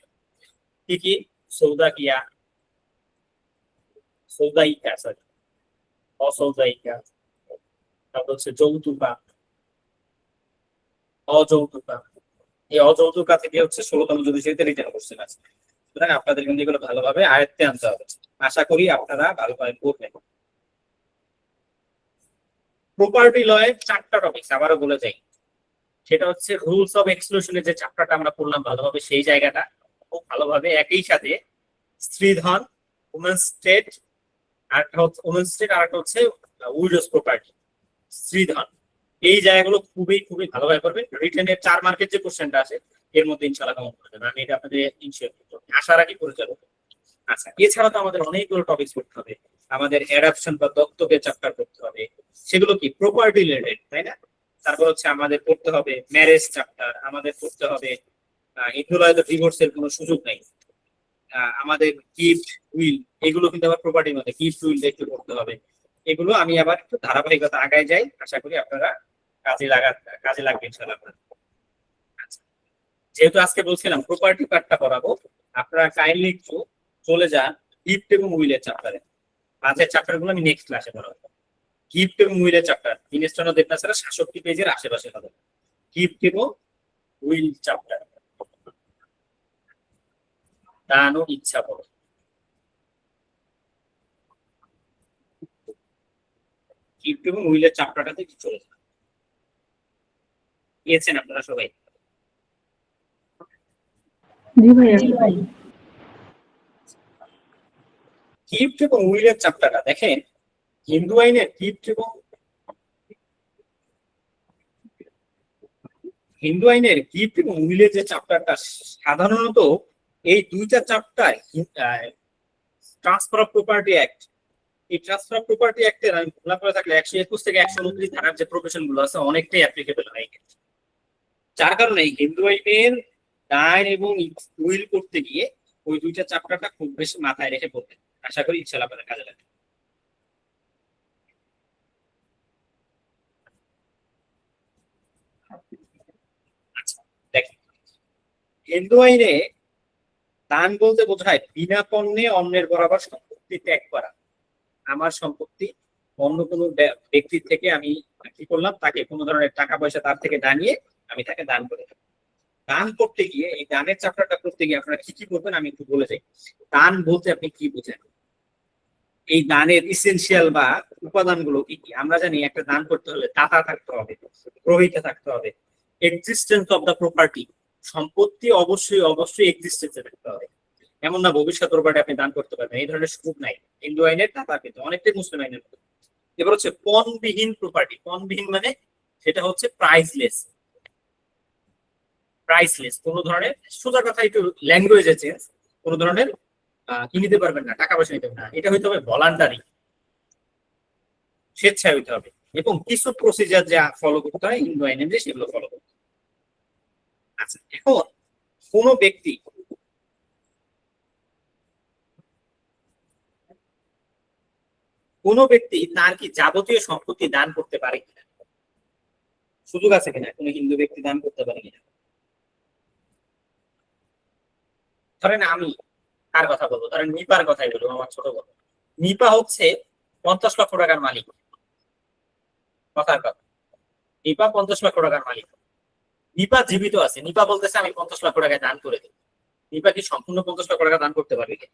কি কি? সৌদাকিয়া, সৌদাইকা, সরি অসৌদাইকা, তারপর হচ্ছে যৌতুকা, অযৌতুকা। এই অযৌতুকা থেকে হচ্ছে 16তম জুডিশিয়ারিতে রিটার্ন কোশ্চেন আছে। সুতরাং আপনাদের কিন্তু এগুলো ভালোভাবে আয়ত্তে আনতে হবে। আশা করি আপনারা ভালোভাবে পড়বেন। প্রপার্টি লয়ের 4টা টপিকস আবারও বলে যাই, সেটা হচ্ছে রুলস অফ এক্সক্লুশনের যে চ্যাপ্টারটা আমরা পড়লাম ভালোভাবে, সেই জায়গাটা খুব ভালোভাবে একই সাথে স্ত্রীধন, উমেন্স স্টেট, আর একটা হচ্ছে উইডোজ প্রপার্টি, স্ত্রীধন, এই জায়গাগুলো খুবই ভালোভাবে করবেন। রিটেনের 4 মার্কের যে কোশ্চেনটা আছে এর মধ্যে ইনশাআল্লাহ কমন করে দেবেন, আমি এটা আপনাদের ইনশিওর আশা রাখি করে যাবো। আচ্ছা, এছাড়া তো আমাদের অনেকগুলো টপিকস পড়তে হবে। আমাদের অ্যাডাপশন বা দত্তকের চ্যাপ্টার করতে হবে, সেগুলো কি প্রপার্টি রিলেটেড, তাই না? তারপর হচ্ছে আমাদের পড়তে হবে ম্যারেজ চ্যাপ্টার, আমাদের পড়তে হবে হিন্দুরায় তো ডিভোর্সের কোনো সুযোগ নেই। আমাদের গিফট, উইল, এগুলো কিন্তু আবার প্রপার্টির মধ্যে, গিফট, উইল একটু পড়তে হবে। এগুলো আমি আবার একটু ধারাবাহিকতা আগায় যাই, আশা করি আপনারা কাজে লাগবে ইনশাআল্লাহ। আচ্ছা, যেহেতু আজকে বলছিলাম প্রপার্টি পার্টটা পড়াবো, আপনারা কাইন্ডলি একটু চলে যান গিফট এবং উইলের চ্যাপ্টারে। মাঝের চ্যাপ্টারগুলো আমি নেক্সট ক্লাসে পড়াবো। গিফট এবং উইলের চ্যাপ্টার দীনেশচন্দ্র দেবনাথের 66 পেজের আশেপাশে হবে গিফট এবং উইল চ্যাপ্টার। দান ও ইচ্ছা পড়ো। গিফট এবং উইলের চ্যাপ্টারটাতে চলে যান। পেয়েছেন আপনারা সবাই? জি ভাই। গিফট এবং উইলের চ্যাপ্টারটা দেখেন, হিন্দু আইনের গিফট এবং উইলের যে চ্যাপ্টারটা, সাধারণত এই দুইটা chapter transfer of property act, এই ট্রান্সফার অফ প্রপার্টি অ্যাক্টের আমি ভুল করে থাকলে 121 থেকে 129 ধারার যে প্রফেশন গুলো আছে অনেকটাই অ্যাপ্লিকেবল হয়। যার কারণে হিন্দু আইনের দান এবং উইল করতে গিয়ে ওই দুইটা চ্যাপ্টারটা খুব বেশি মাথায় রেখে পড়বেন। আশা করি ইনশাআল্লাহ আপনাদের কাজে লাগবে। আচ্ছা, দেখেন, হিন্দু আইনে দান বলতে বোঝায় বিনা পণ্যে অন্যের বরাবর সম্পত্তি ত্যাগ করা। আমার সম্পত্তি অন্য কোনো ব্যক্তির থেকে আমি কি করলাম, তাকে কোনো ধরনের টাকা পয়সা তার থেকে দাঁড়িয়ে আমি তাকে দান করে দেব। দান করতে গিয়ে, এই দানের চ্যাপ্টারটা করতে গিয়ে আপনারা কি কি করবেন আমি একটু বলে যাই। দান বলতে আপনি কি বোঝেন, এই দানের ইসেনশিয়াল বা উপাদানগুলো কি কি? আমরা জানি একটা দান করতে হলে দাতা থাকতে হবে, গ্রহীতা থাকতে হবে, এক্সিস্টেন্স অফ দ্য প্রপার্টি, সম্পত্তি অবশ্যই এক্সিস্টেন্সে থাকতে হবে। এমন না ভবিষ্যৎ প্রপার্টি আপনি দান করতে পারবেন, এই ধরনের সুযোগ নাই হিন্দু আইনের, দাতা কিন্তু অনেকটাই মুসলিম আইনের মতো। এবার হচ্ছে পণবিহীন প্রপার্টি। পণবিহীন মানে সেটা হচ্ছে প্রাইসলেস, কোনো ধরনের, সোজা কথা একটু ল্যাঙ্গুয়েজে চেঞ্জ, কোনো ধরনের কি নিতে পারবেন না, টাকা পয়সা নিতে পারবেন না। এটা হইতে হবে ভলান্টারি, স্বেচ্ছায় হইতে হবে, এবং কিছু প্রসিজার যা ফলো করতে হয় হিন্দু আইনে সেগুলো ফলো করতে হবে। আচ্ছা, এখন কোনো ব্যক্তি তার কি যাবতীয় সম্পত্তি দান করতে পারে কিনা, সুযোগ আছে কিনা কোনো হিন্দু ব্যক্তি দান করতে পারে কিনা? ধরেন আমি কার কথা বলবো, ধরেন নিপার কথাই বলবো, আমার ছোট বড় নিপা হচ্ছে 50 লক্ষ টাকার মালিক। কথার কথা, নিপা 50 লক্ষ টাকার মালিক। নিপা জীবিত আছে, নিপা বলতেছে আমি 50 লক্ষ টাকা দান করে দেব। নিপা কি সম্পূর্ণ 50 লক্ষ টাকা দান করতে পারবে?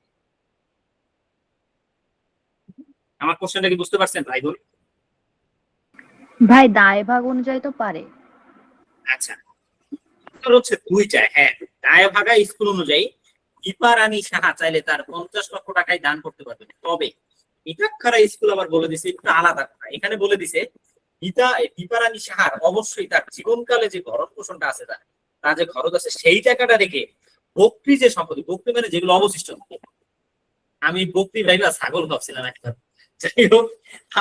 আমার কোশ্চেনটা কি বুঝতে পারছেন ভাই বোন? ভাই দায় ভাগ অনুযায়ী তো পারে। আচ্ছা, হচ্ছে দুইটা। হ্যাঁ, দায় ভাগা স্কুল অনুযায়ী দীপা রানী সাহা চাইলে তার 50 লক্ষ টাকায় দান করতে পারবে। তবে ইটাক্ষারা স্কুল আবার বলে দিছে একটু আলাদা কথা। এখানে বলে দিছে দীপা রানী সাহার অবশ্যই তার জীবনকালে যে ভরণ পোষণটা আছে, তার যে খরচ আছে সেই টাকাটা রেখে বকরি যে সম্পত্তি, বকরি মানে যেগুলো অবশিষ্ট, আমি বকরি ভাইবা ছাগল ভাবছিলাম একটা, যাই হোক,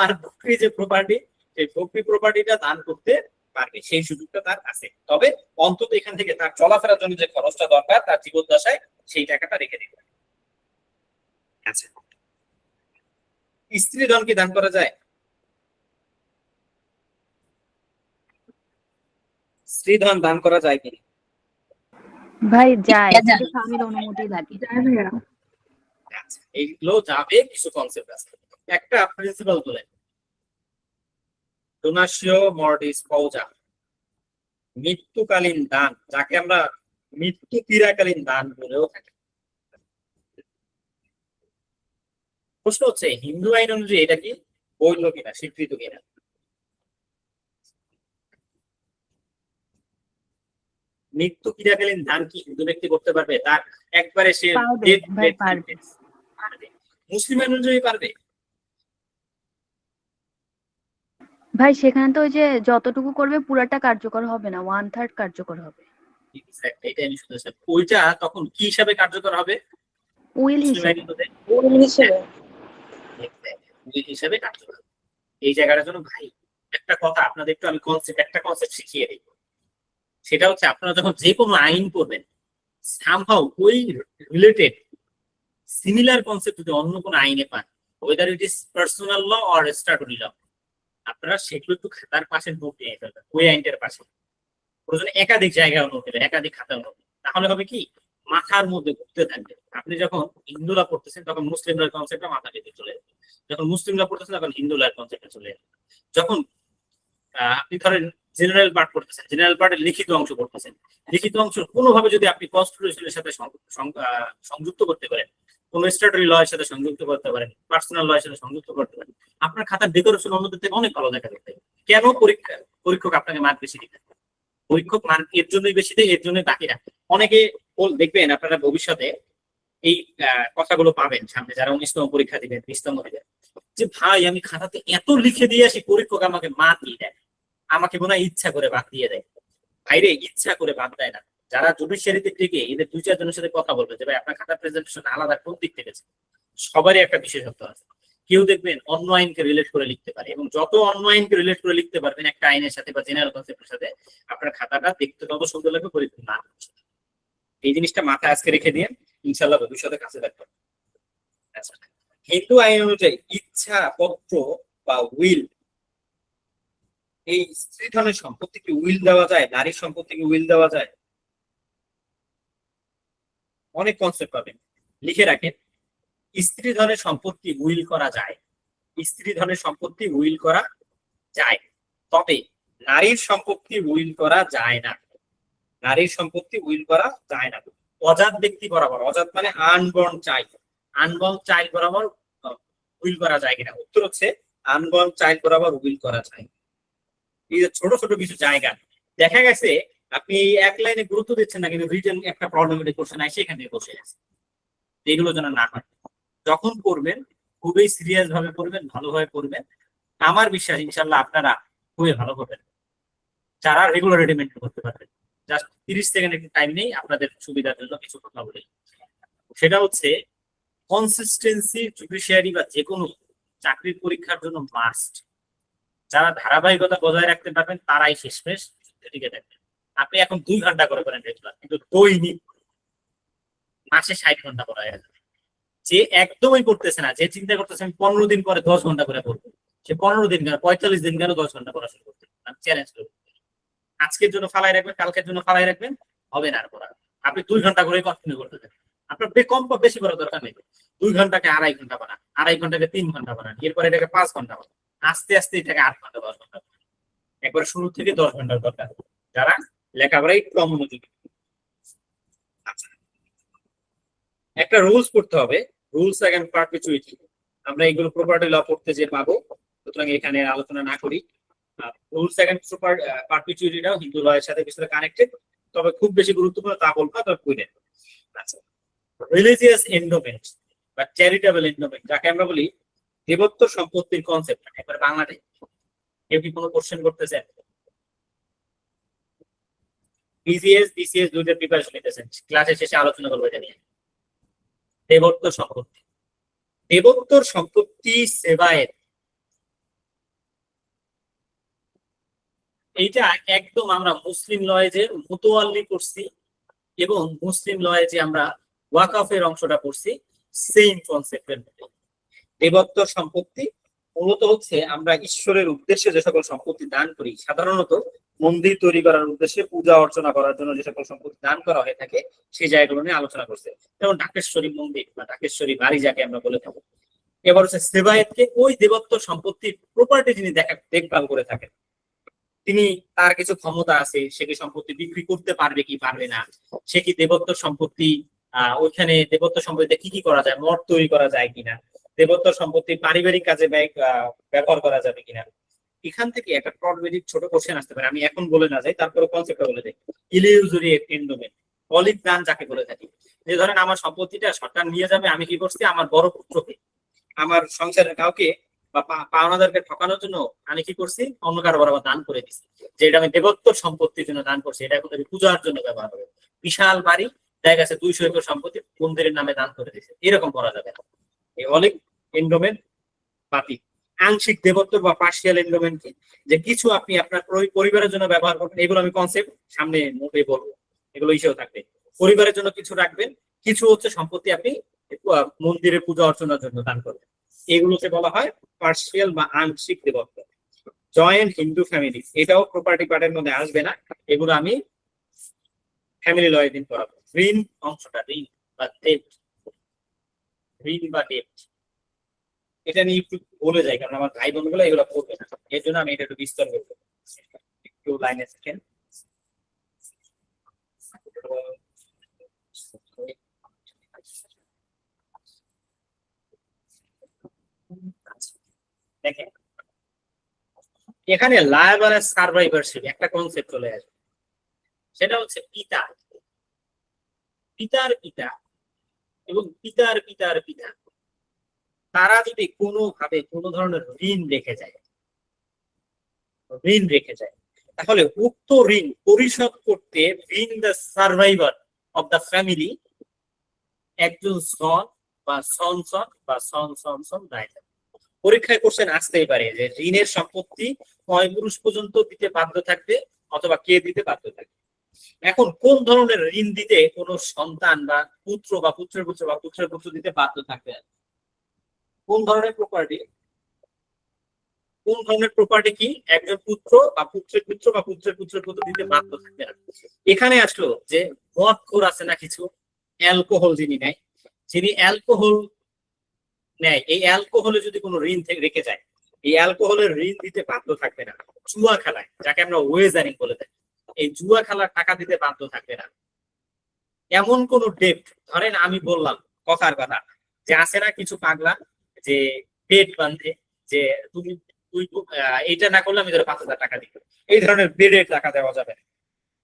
আর বকরি যে প্রপার্টি, সেই বকরি প্রপার্টিটা দান করতে পারবে, সেই সুযোগটা তার আছে। তবে অন্তত এখান থেকে তার চলাফেরার জন্য যে খরচটা দরকার তার জীবদ্দশায়, সেই টাকাটা রেখে দিবে। আচ্ছা, স্ত্রী ধন কি দান করা যায়? স্ত্রী ধন দান করা যায় কি? ভাই যায়, কিন্তু স্বামীর অনুমতি লাগে। আচ্ছা, এইগুলো যাবে, কিছু কনসেপ্ট আছে। একটা প্রিন্সিপাল বলে ডোনাশিও মর্টিস পৌজা, মৃত্যুকালীন দান, যাকে আমরা মৃত্যু ক্রিয়াকালীন দান বলেও থাকি। প্রশ্ন হচ্ছে হিন্দু আইন অনুযায়ী এটা কি বৈধ কিনা, স্বীকৃত কিনা? মৃত্যু ক্রিয়াকালীন দান কি হিন্দু ব্যক্তি করতে পারবে? তার একবারে সে মুসলিম আইন অনুযায়ী পারবে? ভাই সেখানে তো ওই যে যতটুকু করবে পুরাটা কার্যকর হবে না, 1/3 কার্যকর হবে। এটা আমি শুনেছি। ওইটা তখন কি হিসাবে কার্যকর হবে? উইল হিসাবে কার্যকর হবে। এই জায়গাটার জন্য ভাই একটা কথা আপনাদের একটু আমি একটা কনসেপ্ট শিখিয়ে দিই। সেটা হচ্ছে আপনারা যখন যে কোনো আইন করবেন, সামহাউ ওই রিলেটেড সিমিলার কনসেপ্ট যদি অন্য কোনো আইনে পান, whether it is personal law or statutory law, আপনারা সেগুলো একটু খাতার পাশে নোট নিয়ে ফেলবেন, ওই আইনটার পাশে। প্রয়োজনে একাধিক জায়গায় নোট নেবেন, একাধিক খাতায় নোট। তাহলে হবে কি, মাথার মধ্যে ঘুরতে থাকবে। আপনি যখন হিন্দুরা পড়তেছেন তখন মুসলিমরা কনসেপ্টটা মাথা পেতে চলে যাবে, যখন মুসলিমরা পড়তেছেন তখন হিন্দুরা কনসেপ্টে চলে যাবে। যখন আপনি ধরেন জেনারেল পার্ট পড়তেছেন, জেনারেল পার্টের লিখিত অংশ পড়তেছেন, লিখিত অংশ কোনোভাবে যদি আপনি কনস্টিটিউশনের সাথে সংযুক্ত করতে পারেন, কোন স্ট্যাটুটরি ল এর সাথে সংযুক্ত করতে পারেন, পার্সোনাল ল এর সাথে সংযুক্ত করতে পারেন, আপনার খাতার ডেকোরেশন অন্যদের থেকে অনেক ভালো দেখা যাবে। কেন? পরীক্ষক আপনাকে মার্ক বেশি দিবে। পরীক্ষক মার্ক এর জন্যই বেশি দেয়, এর জন্যই বাকিরা। অনেকে দেখবেন আপনারা ভবিষ্যতে এই কথাগুলো পাবেন সামনে যারা 19তম পরীক্ষা দিবেন, 20তম দিবেন, যে ভাই আমি খাতাতে এত লিখে দিয়ে আসি, পরীক্ষক আমাকে মার্ক দিয়ে দেয়, আমাকে মনে হয় ইচ্ছা করে বাদ দিয়ে দেয়। ভাইরে, ইচ্ছা করে বাদ দেয় না। যারা জুডিশিয়ারিতে টিকে এদের 2-4 জনের সাথে কথা বলবে যে ভাই আপনার খাতা প্রেজেন্টেশন আলাদা কোন দিক থেকে, সবারই একটা বিশেষত্ব আছে। কেউ দেখবেন অন্য আইনকে রিলেট করে লিখতে পারে, এবং যত অন্য আইনকে রিলেট করে লিখতে পারবেন একটা আইনের সাথে বা জেনারেল কনসেপ্টের সাথে, আপনার খাতাটা দেখতে তত সুন্দর লাগবে, পরীক্ষা না। এই জিনিসটা মাথায় আজকে রেখে দিয়ে ইনশাল্লাহ ভবিষ্যতে কাছে রাখবেন। আচ্ছা, হিন্দু আইন অনুযায়ী ইচ্ছা পত্র বা উইল, এই স্ত্রী ধনের সম্পত্তিকে উইল দেওয়া যায়, নারীর সম্পত্তিকে উইল দেওয়া যায়, অনেক কনসেপ্ট পাবেন, লিখে রাখেন। স্ত্রী ধনের সম্পত্তি উইল করা যায়, স্ত্রী ধনের সম্পত্তি উইল করা যায়, তবে নারীর সম্পত্তি উইল করা যায় না, নারীর সম্পত্তি উইল করা যায় না। অজাত ব্যক্তি বরাবর, অজাত মানে আনবর্ন চাইল্ড, আনবর্ন চাইল্ড বরাবর উইল করা যায় কিনা, উত্তর হচ্ছে আনবর্ন চাইল্ড বরাবর উইল করা যায়। এই যে ছোট ছোট কিছু জায়গা দেখা গেছে আপনি এক লাইনে গুরুত্ব দিচ্ছেন না, কিন্তু রিটেন একটা প্রবলেমেটিক কোশ্চেন আসে, এখান থেকে বসে আছে। এগুলো যেন না হয়, যখন করবেন খুবই সিরিয়াস ভাবে করবেন, ভালোভাবে করবেন। আমার বিশ্বাস ইনশাল্লাহ আপনারা খুবই ভালো করবেন, যারা রেগুলারিটি মেনটেন করতে পারবেন। জাস্ট 30 সেকেন্ড একটু টাইম নেই আপনাদের সুবিধার জন্য, কিছু কথা বলি। সেটা হচ্ছে কনসিস্টেন্সি জুডিশিয়ারি বা যে কোনো চাকরির পরীক্ষার জন্য মাস্ট। যারা ধারাবাহিকতা বজায় রাখতে পারবেন তারাই শেষমেশ টিকে থাকবেন। আপনি এখন 2 ঘন্টা করে করেন রেগুলার, কিন্তু দৈনিক মাসে 60 ঘন্টা করা হয়ে যাবে। যে একদমই করতেছে না, যে চিন্তা করতেছে আমি 15 দিন পরে 10 ঘন্টা করে করবো, সে 15 দিন কেন 45 দিন কেন 10 ঘন্টা পড়াশোনা করতে, চ্যালেঞ্জ করবো। আজকের জন্য ফালাই রাখবেন, কালকের জন্য ফালাই রাখবেন, হবে না আর পড়া। আপনি 2 ঘন্টা করে কন্টিনিউ করতে থাকেন। আপনার কম বা বেশি করার দরকার নেই। 2 ঘন্টাকে 2.5 ঘন্টা বানান, 2.5 ঘন্টাকে 3 ঘন্টা বানান, এরপরে এটাকে 5 ঘন্টা বানান, আস্তে আস্তে এটাকে 8 ঘন্টা 10 ঘন্টা। একবার শুরু থেকে 10 ঘন্টার দরকার যারা লেখাপড়ায় একটু অমনোযোগী। আচ্ছা, একটা রুলস পড়তে হবে, রুলস এন্ড পারপিচুইটি। আমরা এগুলো প্রপার্টি ল পড়তে যে পাবো, সুতরাং এখানে আলোচনা না করি। রুলস এন্ড পারপিচুইটিটাও হিন্দু ল এর সাথে কিছুটা কানেক্টেড, তবে খুব বেশি গুরুত্বপূর্ণ তা বলবো, তবে বুঝলেন। আচ্ছা, রিলিজিয়াস এন্ডোমেন্ট বা চ্যারিটেবল এন্ডোমেন্ট, যাকে আমরা বলি দেবত্ব সম্পত্তির কনসেপ্ট, একবার বাংলাতে কেউ কি কোনো কোশ্চেন করতেছেন? বিসিএস বিসিএস দুইটা প্রিপারেশন নিতেছেন, ক্লাসের শেষে আলোচনা করবো এটা নিয়ে। দেবত্ব সম্পত্তি, দেবত্বর সম্পত্তি সেবায়ের, এইটা একদম আমরা মুসলিম লয়ে যে মুতোয়াল্লি করছি এবং মুসলিম লয়ে যে আমরা ওয়াকফের অংশটা করছি, সেম কনসেপ্টের মধ্যে। দেবত্ব সম্পত্তি মূলত হচ্ছে আমরা ঈশ্বরের উদ্দেশ্যে যে সকল সম্পত্তি দান করি, সাধারণত মন্দির তৈরি করার উদ্দেশ্যে, পূজা অর্চনা করার জন্য যে সকল সম্পত্তি দান করা হয়ে থাকে সেই জায়গাগুলো নিয়ে আলোচনা করছে, যেমন ঢাকেশ্বরী মন্দির বা ঢাকেশ্বরী বাড়ি যাকে আমরা বলে থাকি। এবার হচ্ছে সেবায়েতকে, ওই দেবত্ব সম্পত্তির প্রপার্টি যিনি দেখভাল করে থাকেন, তিনি তার কিছু ক্ষমতা আছে, সে কি সম্পত্তি বিক্রি করতে পারবে কি পারবে না, সে কি দেবত্ব সম্পত্তি ওইখানে দেবত্ব সম্পত্তিতে কি কি করা যায়, মঠ তৈরি করা যায় কিনা, দেবত্ব সম্পত্তি পারিবারিক কাজে ব্যবহার করা যাবে কিনা। এখান থেকে একটা প্রবলেমেটিক ছোট কোশ্চেন আসতে পারে, আমি এখন বলে না যাই, তারপরে কনসেপ্টটা বলে দেই। ইলিউজরি এন্ডোমেন্ট, অলিক দান যাকে বলে থাকি, যে ধরেন আমার সম্পত্তিটা সরকার নিয়ে যাবে, আমি কি করছি আমার বড় পুত্রকে, আমার সংসারের কাউকে বা পাওনাদারকে ঠকানোর জন্য আমি কি করছি, অন্য কারো বরাবর দান করে দিচ্ছি, যে এটা আমি দেবত্ব সম্পত্তির জন্য দান করছি, এটা এখন আমি পূজার জন্য ব্যবহার হবে। বিশাল বাড়ি, দেখা গেছে 200 একর সম্পত্তি মন্দিরের নামে দান করে দিচ্ছে, এরকম করা যাবে না। এই অলিক এন্ডোমেন্ট বাতিল। আংশিক দেবত্ব বা পার্সিয়াল এন্ডোমেন্ট কি, যে কিছু আপনি আপনার পরিবারের জন্য ব্যবহার করবেন, এগুলো আমি কনসেপ্ট সামনে নোটে বলবো, এগুলো ইসেও থাকবে। পরিবারের জন্য কিছু রাখবেন, কিছু হচ্ছে সম্পত্তি আপনি মন্দিরের পূজা অর্চনার জন্য দান করবেন, এগুলোকে বলা হয় পার্সিয়াল বা আংশিক দেবত্ব। জয়েন্ট হিন্দু ফ্যামিলি, এটাও প্রপার্টি পার্টের মধ্যে আসবে না, এগুলো আমি ফ্যামিলি লয়ের দিন করাবো। ঋণ অংশটা, ঋণ বা ডেট, ঋণ বা ডেট, এটা নিয়ে একটু বলে যাই, কারণ আমার ভাই বোনগুলো এগুলো পড়বে না, এর জন্য আমি এটা একটু বিস্তার করবো। একটু লাইনে থাকেন। দেখেন এখানে লায়াবল এর সার্ভাইভারশিপ একটা কনসেপ্ট চলে আসবে, সেটা হচ্ছে পিতা, পিতার পিতা এবং পিতার পিতার পিতা, তারা যদি কোনোভাবে কোনো ধরনের ঋণ রেখে যায়, তাহলে উক্ত ঋণ পরিশোধ করতে being the survivor of the family একজন সন বা সন সন বা সন সন সন দায় থাকবে। পরীক্ষায় কোশ্চেন আসতেই পারে যে ঋণের সম্পত্তি কয় পুরুষ পর্যন্ত দিতে বাধ্য থাকবে অথবা কে দিতে বাধ্য থাকবে। এখন কোন ধরনের ঋণ দিতে কোন সন্তান বা পুত্র বা পুত্রের পুত্র বা পুত্রের পুত্র দিতে বাধ্য থাকবে? কোন ধরনের প্রপার্টি? কোন ধরনের প্রপার্টি কি একজন পুত্র বা পুত্রের পুত্র বা পুত্রের পুত্রের পুত্র দিতে বাধ্য থাকবে না? এখানে আসলো যে মদখোর আছে না কিছু, অ্যালকোহল যিনি নেয়, যিনি অ্যালকোহল নেয়, এই অ্যালকোহলে যদি কোনো ঋণ রেখে যায়, এই অ্যালকোহলের ঋণ দিতে বাধ্য থাকবে না। জুয়া খেলায়, যাকে আমরা ওয়েজারিং বলে থাকি, এই জুয়া খেলার টাকা দিতে বাধ্য থাকবে না। এমন কোন ডেট, ধরেন আমি বললাম কথার কথা যে আছে না কিছু পাগলা যে পেট বাঁধে যে তুমি তুই এইটা না করলে আমি ধরে 5,000 টাকা দিব, এই ধরনের বেডের টাকা দেওয়া যাবে না।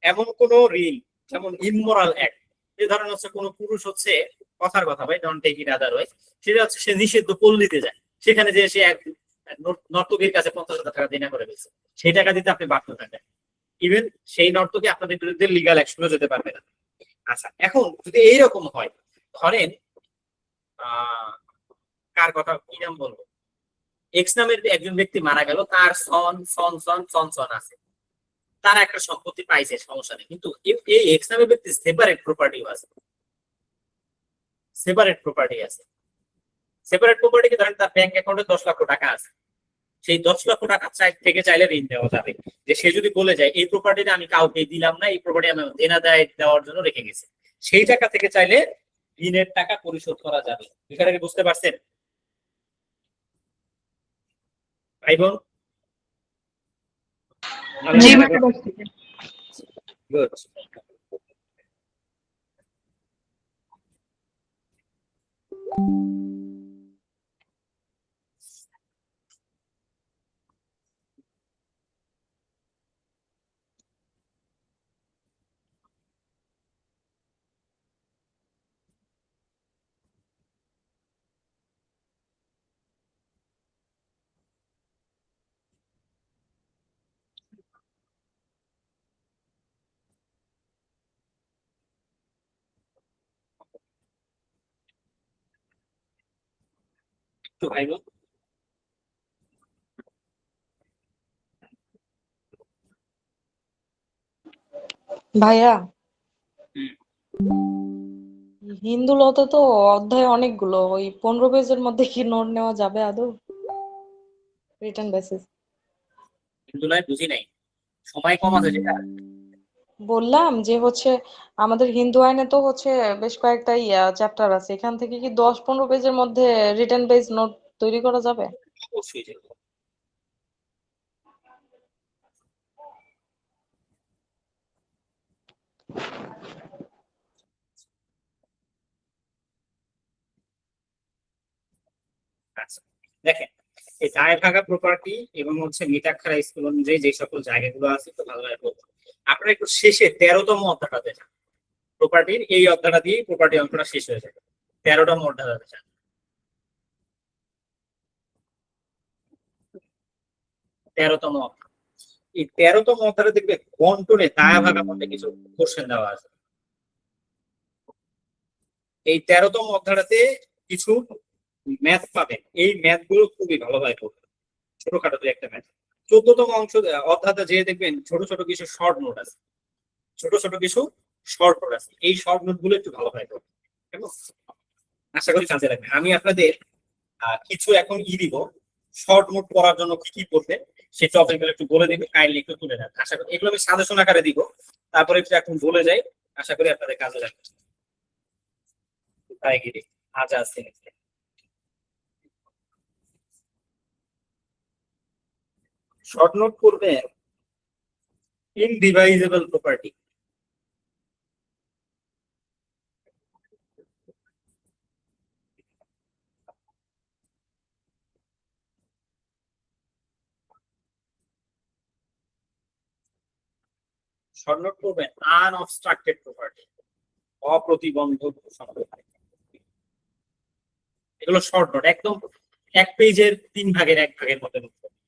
এমন কোন ঋণ যেমন ইমোরাল অ্যাক্ট, যে ধরেন হচ্ছে কোন পুরুষ হচ্ছে কথার কথা ভাই, ডোন্ট টেক ইট আদারওয়াইজ, সেটা হচ্ছে সে নিষিদ্ধ পল্লীতে যায়, সেখানে যে সে এক নর্তকীর কাছে 50,000 টাকা দেনা করে ফেলছে, সেই টাকা দিতে আপনি বাধ্য থাকবেন। ইভেন সেই নর্তকী আপনাদের বিরুদ্ধে লিগাল অ্যাকশনও যেতে পারবে না। আচ্ছা, এখন যদি এইরকম হয়, ধরেন কার কথা কি নাম বলবো, এক্স নামের একজন ব্যক্তি মারা গেল, তার সন সন সন সন সন আছে, তারা একটা সম্পত্তি পাইছে, সমস্যা নেই, কিন্তু এই এক্স নামের ব্যক্তি সেপারেট প্রপার্টি আছে, সেপারেট প্রপার্টি আছে। সেপারেট প্রপার্টিকে ধরেন তার ব্যাংক অ্যাকাউন্টে 10 লক্ষ টাকা আছে, সেই 10 লক্ষ টাকা থেকে চাইলে ঋণ দেওয়া যাবে। যে সে যদি বলে যায় এই প্রপার্টিটা আমি কাউকে দিলাম না, এই প্রপার্টি আমি দেনা দায় দেওয়ার জন্য রেখে গেছি, সেই টাকা থেকে চাইলে ঋণের টাকা পরিশোধ করা যাবে। বিষয়টাকে বুঝতে পারছেন ভাই বোন? জি ভাই, বুঝতে পেরেছি। গুড। তো ভাই বোন, ভাইয়া, হিন্দু লতে তো অধ্যায় অনেকগুলো, ওই 15 পেজের মধ্যে কি নোট নেওয়া যাবে আদৌ রিটার্ন বেসিস? কিন্তু নয়, বুঝি নাই, সময় কম আছে যেটা। বললাম যে হচ্ছে আমাদের হিন্দু আইনে তো হচ্ছে বেশ কয়েকটা চ্যাপ্টার আছে, এখান থেকে কি 10-15 পেজের মধ্যে রিটার্ন বেস নোট তৈরি করা যাবে? অবশ্যই যে আচ্ছা, দেখেন এই দায় ভাগা প্রপার্টি এবং হচ্ছে মিতাক্ষরা স্কুল অনুযায়ী যে সকল জায়গাগুলো আছে তো ভালোভাবে বলবো। আপনারা একটু শেষে 13তম অধ্যায়টাতে যান, প্রপার্টির এই অধ্যায়টা দিয়ে প্রপার্টি অঙ্কটা শেষ হয়ে যাবে। 13তম অধ্যায়টাতে যান, 13তম অধ্যায়। এই 13তম অধ্যায়টা দেখবে বন্টনে দায় ভাগা মধ্যে কিছু কোশ্চেন দেওয়া আছে। এই 13তম অধ্যায়টাতে কিছু ম্যাথ পাবেন, এই ম্যাথ গুলো খুবই ভালোভাবে পড়বেন, ছোটখাটো দুই একটা ম্যাথ। 14তম অংশ অধ্যায়টা যে দেখবেন ছোট ছোট কিছু শর্ট নোট আছে, ছোট ছোট কিছু শর্ট নোট আছে, এই শর্ট নোট গুলো একটু ভালোভাবে পড়বেন, কেমন? আশা করি কাজে লাগবে। আমি আপনাদের কিছু এখন দিব, শর্ট নোট পড়ার জন্য কি কি পড়বে সেই টপিক গুলো একটু বলে দিব, কাইন্ডলি একটু তুলে নেন। আশা করি এগুলো আমি সাজেশন আকারে দিব, তারপরে একটু এখন বলে যাই, আশা করি আপনাদের কাজে লাগবে। তাই গিয়ে আজ আছে শর্ট নোট করবে ইনডিভাইজেবল প্রপার্টি। শর্ট নোট করবেন আনঅবস্ট্রাক্টেড প্রপার্টি, অপ্রতিবন্ধক সম্পত্তি। এগুলো শর্ট নোট, একদম এক পেজের 3 ভাগের 1 ভাগের মধ্যে লিখতে হবে।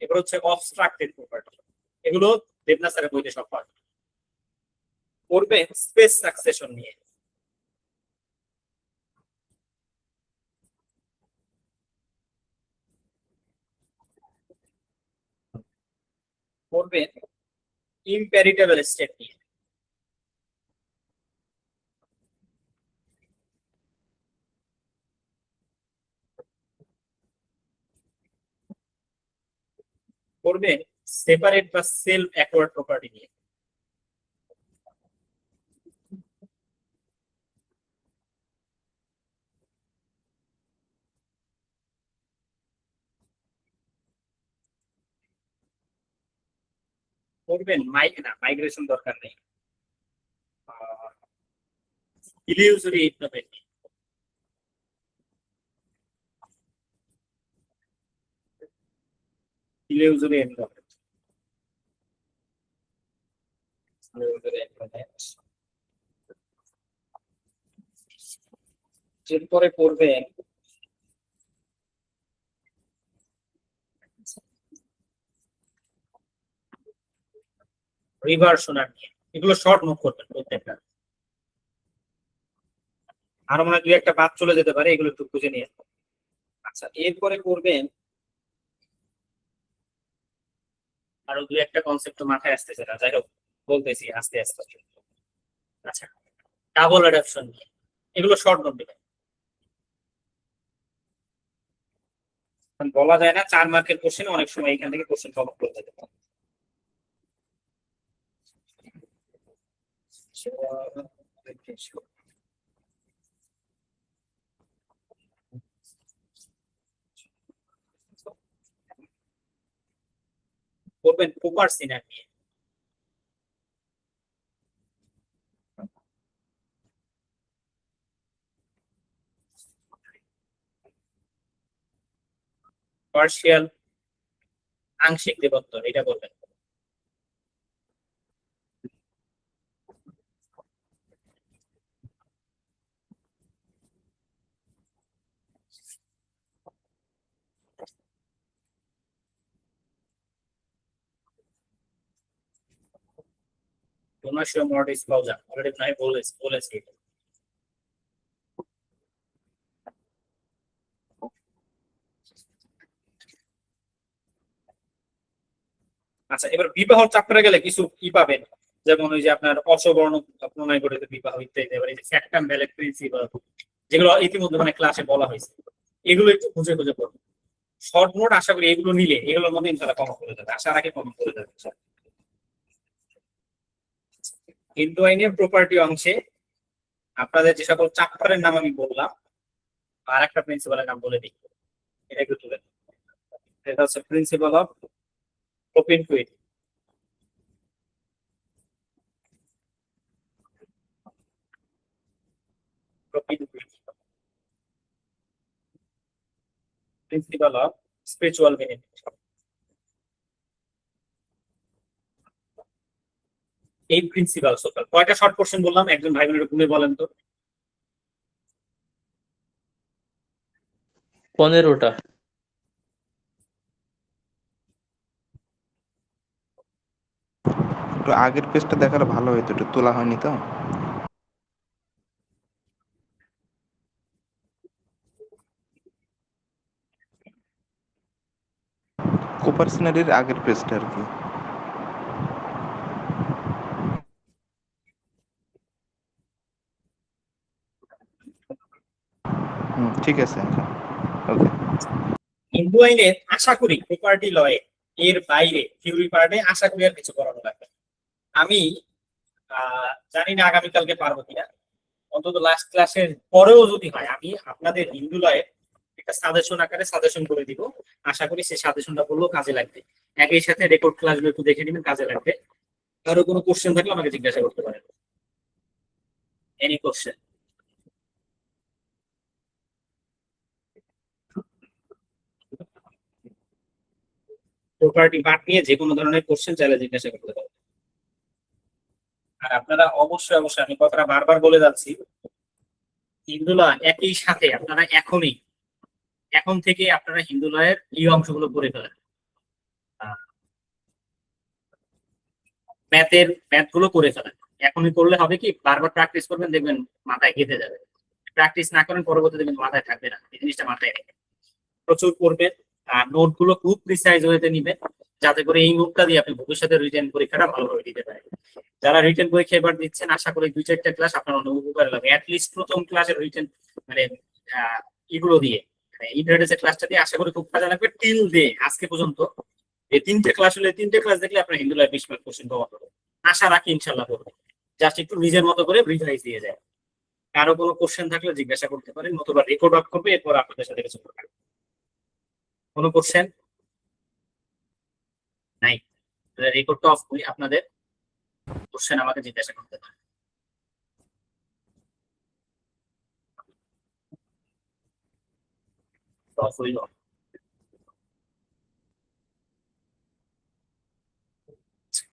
এগুলো হচ্ছে অবস্ট্রাক্টেড প্রপার্টি, এগুলো দেবনাথ স্যারের বইতে সব পাবেন। পড়বে স্পেস সাকসেশন নিয়ে, পড়বেন ইম্প্যারিটেবল স্টেট নিয়ে, পড়বেন সেপারেট বা সেলফ অ্যাকোয়ার্ড প্রপার্টি নিয়ে, পড়বেন মাইগ্রেশন দরকার নেই, ইলিউজরি ইন্টারভেট নিয়ে, ইলিউজরি ইন্টারভেট, এরপরে পড়বেন রিভার্সনার নিয়ে। এগুলো শর্ট নোট করবেন প্রত্যেকটা, আরো মনে হয় 2-1টা বাদ চলে যেতে পারে, এগুলো একটু খুঁজে নিয়ে। আচ্ছা, এরপরে করবেন আরো 2-1টা কনসেপ্ট মাথায় আসতেছে না, যাই হোক বলতেছি আস্তে আস্তে। আচ্ছা, ডাবল অ্যাডাপশন নিয়ে, এগুলো শর্ট নোট দিবেন, বলা যায় না 4 মার্কের কোশ্চেন, অনেক সময় এখান থেকে কোশ্চেন সলভ করে যেতে পারে। করবেন কুপার সিনার নিয়ে, পার্শিয়াল আংশিক দেবত্তর, এটা বলবেন। ডোনাশিও মর্টিস ক্লাউজা, অলরেডি আমি বলেছি। আচ্ছা, এবার বিবাহ চ্যাপ্টারে গেলে কিছু কি পাবেন, যেমন ওই যে আপনার অসবর্ণ প্রণয় গঠিত বিবাহ ইত্যাদি, এবার এই যে ফ্যাক্টাম ভ্যালেট প্রিন্সিপাল, যেগুলো ইতিমধ্যে মানে ক্লাসে বলা হয়েছে, এগুলো একটু খুঁজে খুঁজে পড়বেন। শর্ট নোট আশা করি এগুলো নিলে এগুলোর মধ্যে ইনশাআল্লাহ কমন করে যাবে, আশা রাখি কমন করে যাবে। হিন্দু আইনের প্রপার্টি অংশে আপনাদের যে সকল চ্যাপ্টারের নাম আমি বললাম, আর একটা প্রিন্সিপালের নাম বলে দিই, এটা একটু তুলে দিন। এটা হচ্ছে principle of propinquity, principle of spiritual benefit. এই প্রিন্সিপাল সোশ্যাল কয়টা শর্ট কোশ্চেন বললাম, একজন ভাই বোনের গুণে বলেন তো। 15টা। একটু আগের পেজটা দেখালে ভালো হতো, একটু তোলা হয়নি তো। কোপার সিনারির আগের পেজটা আর কি। ঠিক আছে, ওকে। হিন্দু আইনের আশা করি প্রপার্টি লয়ে এর বাইরে থিওরি পার্টে আশা করি আর কিছু করানো লাগবে। আমি জানি না আগামীকালকে পারবো কিনা, অন্তত লাস্ট ক্লাসের পরেও যদি হয় আমি আপনাদের হিন্দু লয়ে একটা সাজেশন আকারে সাজেশন করে দিব। আশা করি সেই সাজেশনটা বললেও কাজে লাগবে। একই সাথে রেকর্ড ক্লাসগুলো একটু দেখে নেবেন, কাজে লাগবে। কারো কোনো কোশ্চেন থাকলে আমাকে জিজ্ঞাসা করতে পারেন, এনি কোশ্চেন। প্রপার্টি পার্ট নিয়ে যে কোনো ধরনের কোশ্চেন চাইলে জিজ্ঞাসা করতে পারেন। আর আপনারা অবশ্যই আমি কথাটা বারবার বলে যাচ্ছি, হিন্দুলা একই সাথে আপনারা এখনই এখন থেকে আপনারা হিন্দু লয়ের এই অংশগুলো করে ফেলেন। ম্যাথ গুলো করে ফেলেন। এখনই করলে হবে কি, বারবার প্র্যাকটিস করবেন, দেখবেন মাথায় গেঁথে যাবে। প্র্যাকটিস না করেন পরবর্তীতে দেখবেন মাথায় থাকবে না। এই জিনিসটা মাথায় রেখে প্রচুর করবেন। আর নোট গুলো খুব প্রিসাইজ ওয়েতে নিবেন, যাতে করে এই নোটটা দিয়ে আপনি ভবিষ্যতে রিটেন পরীক্ষাটা ভালোভাবে দিতে পারেন। যারা রিটেন পরীক্ষা এবার দিচ্ছেন, আশা করি 2-4টা ক্লাস আপনার অনেক উপকারে লাগবে। অ্যাটলিস্ট প্রথম ক্লাসের রিটেন মানে এগুলো দিয়ে, ইন্টারনেটের ক্লাসটা দিয়ে আশা করি খুব কাজে লাগবে। টিল ডে আজকে পর্যন্ত এই 3টে ক্লাস হলে 3টে ক্লাস দেখলে আপনার হিন্দু লাইফ 20 মার্ক কোশ্চেন পাওয়া যাবে। আশা রাখি ইনশাল্লাহ করবে। জাস্ট একটু নিজের মতো করে রিভাইজ দিয়ে যায়। কারো কোনো কোশ্চেন থাকলে জিজ্ঞাসা করতে পারেন, নতুবা রেকর্ড অফ করবে, এরপর আপনাদের সাথে কিছু করবে। কোনো কোশ্চেন নাই? রেকর্ডটা অফ করি, আপনাদের কোশ্চেন আমাকে জিজ্ঞাসা করতে পারেন। অফ হইল।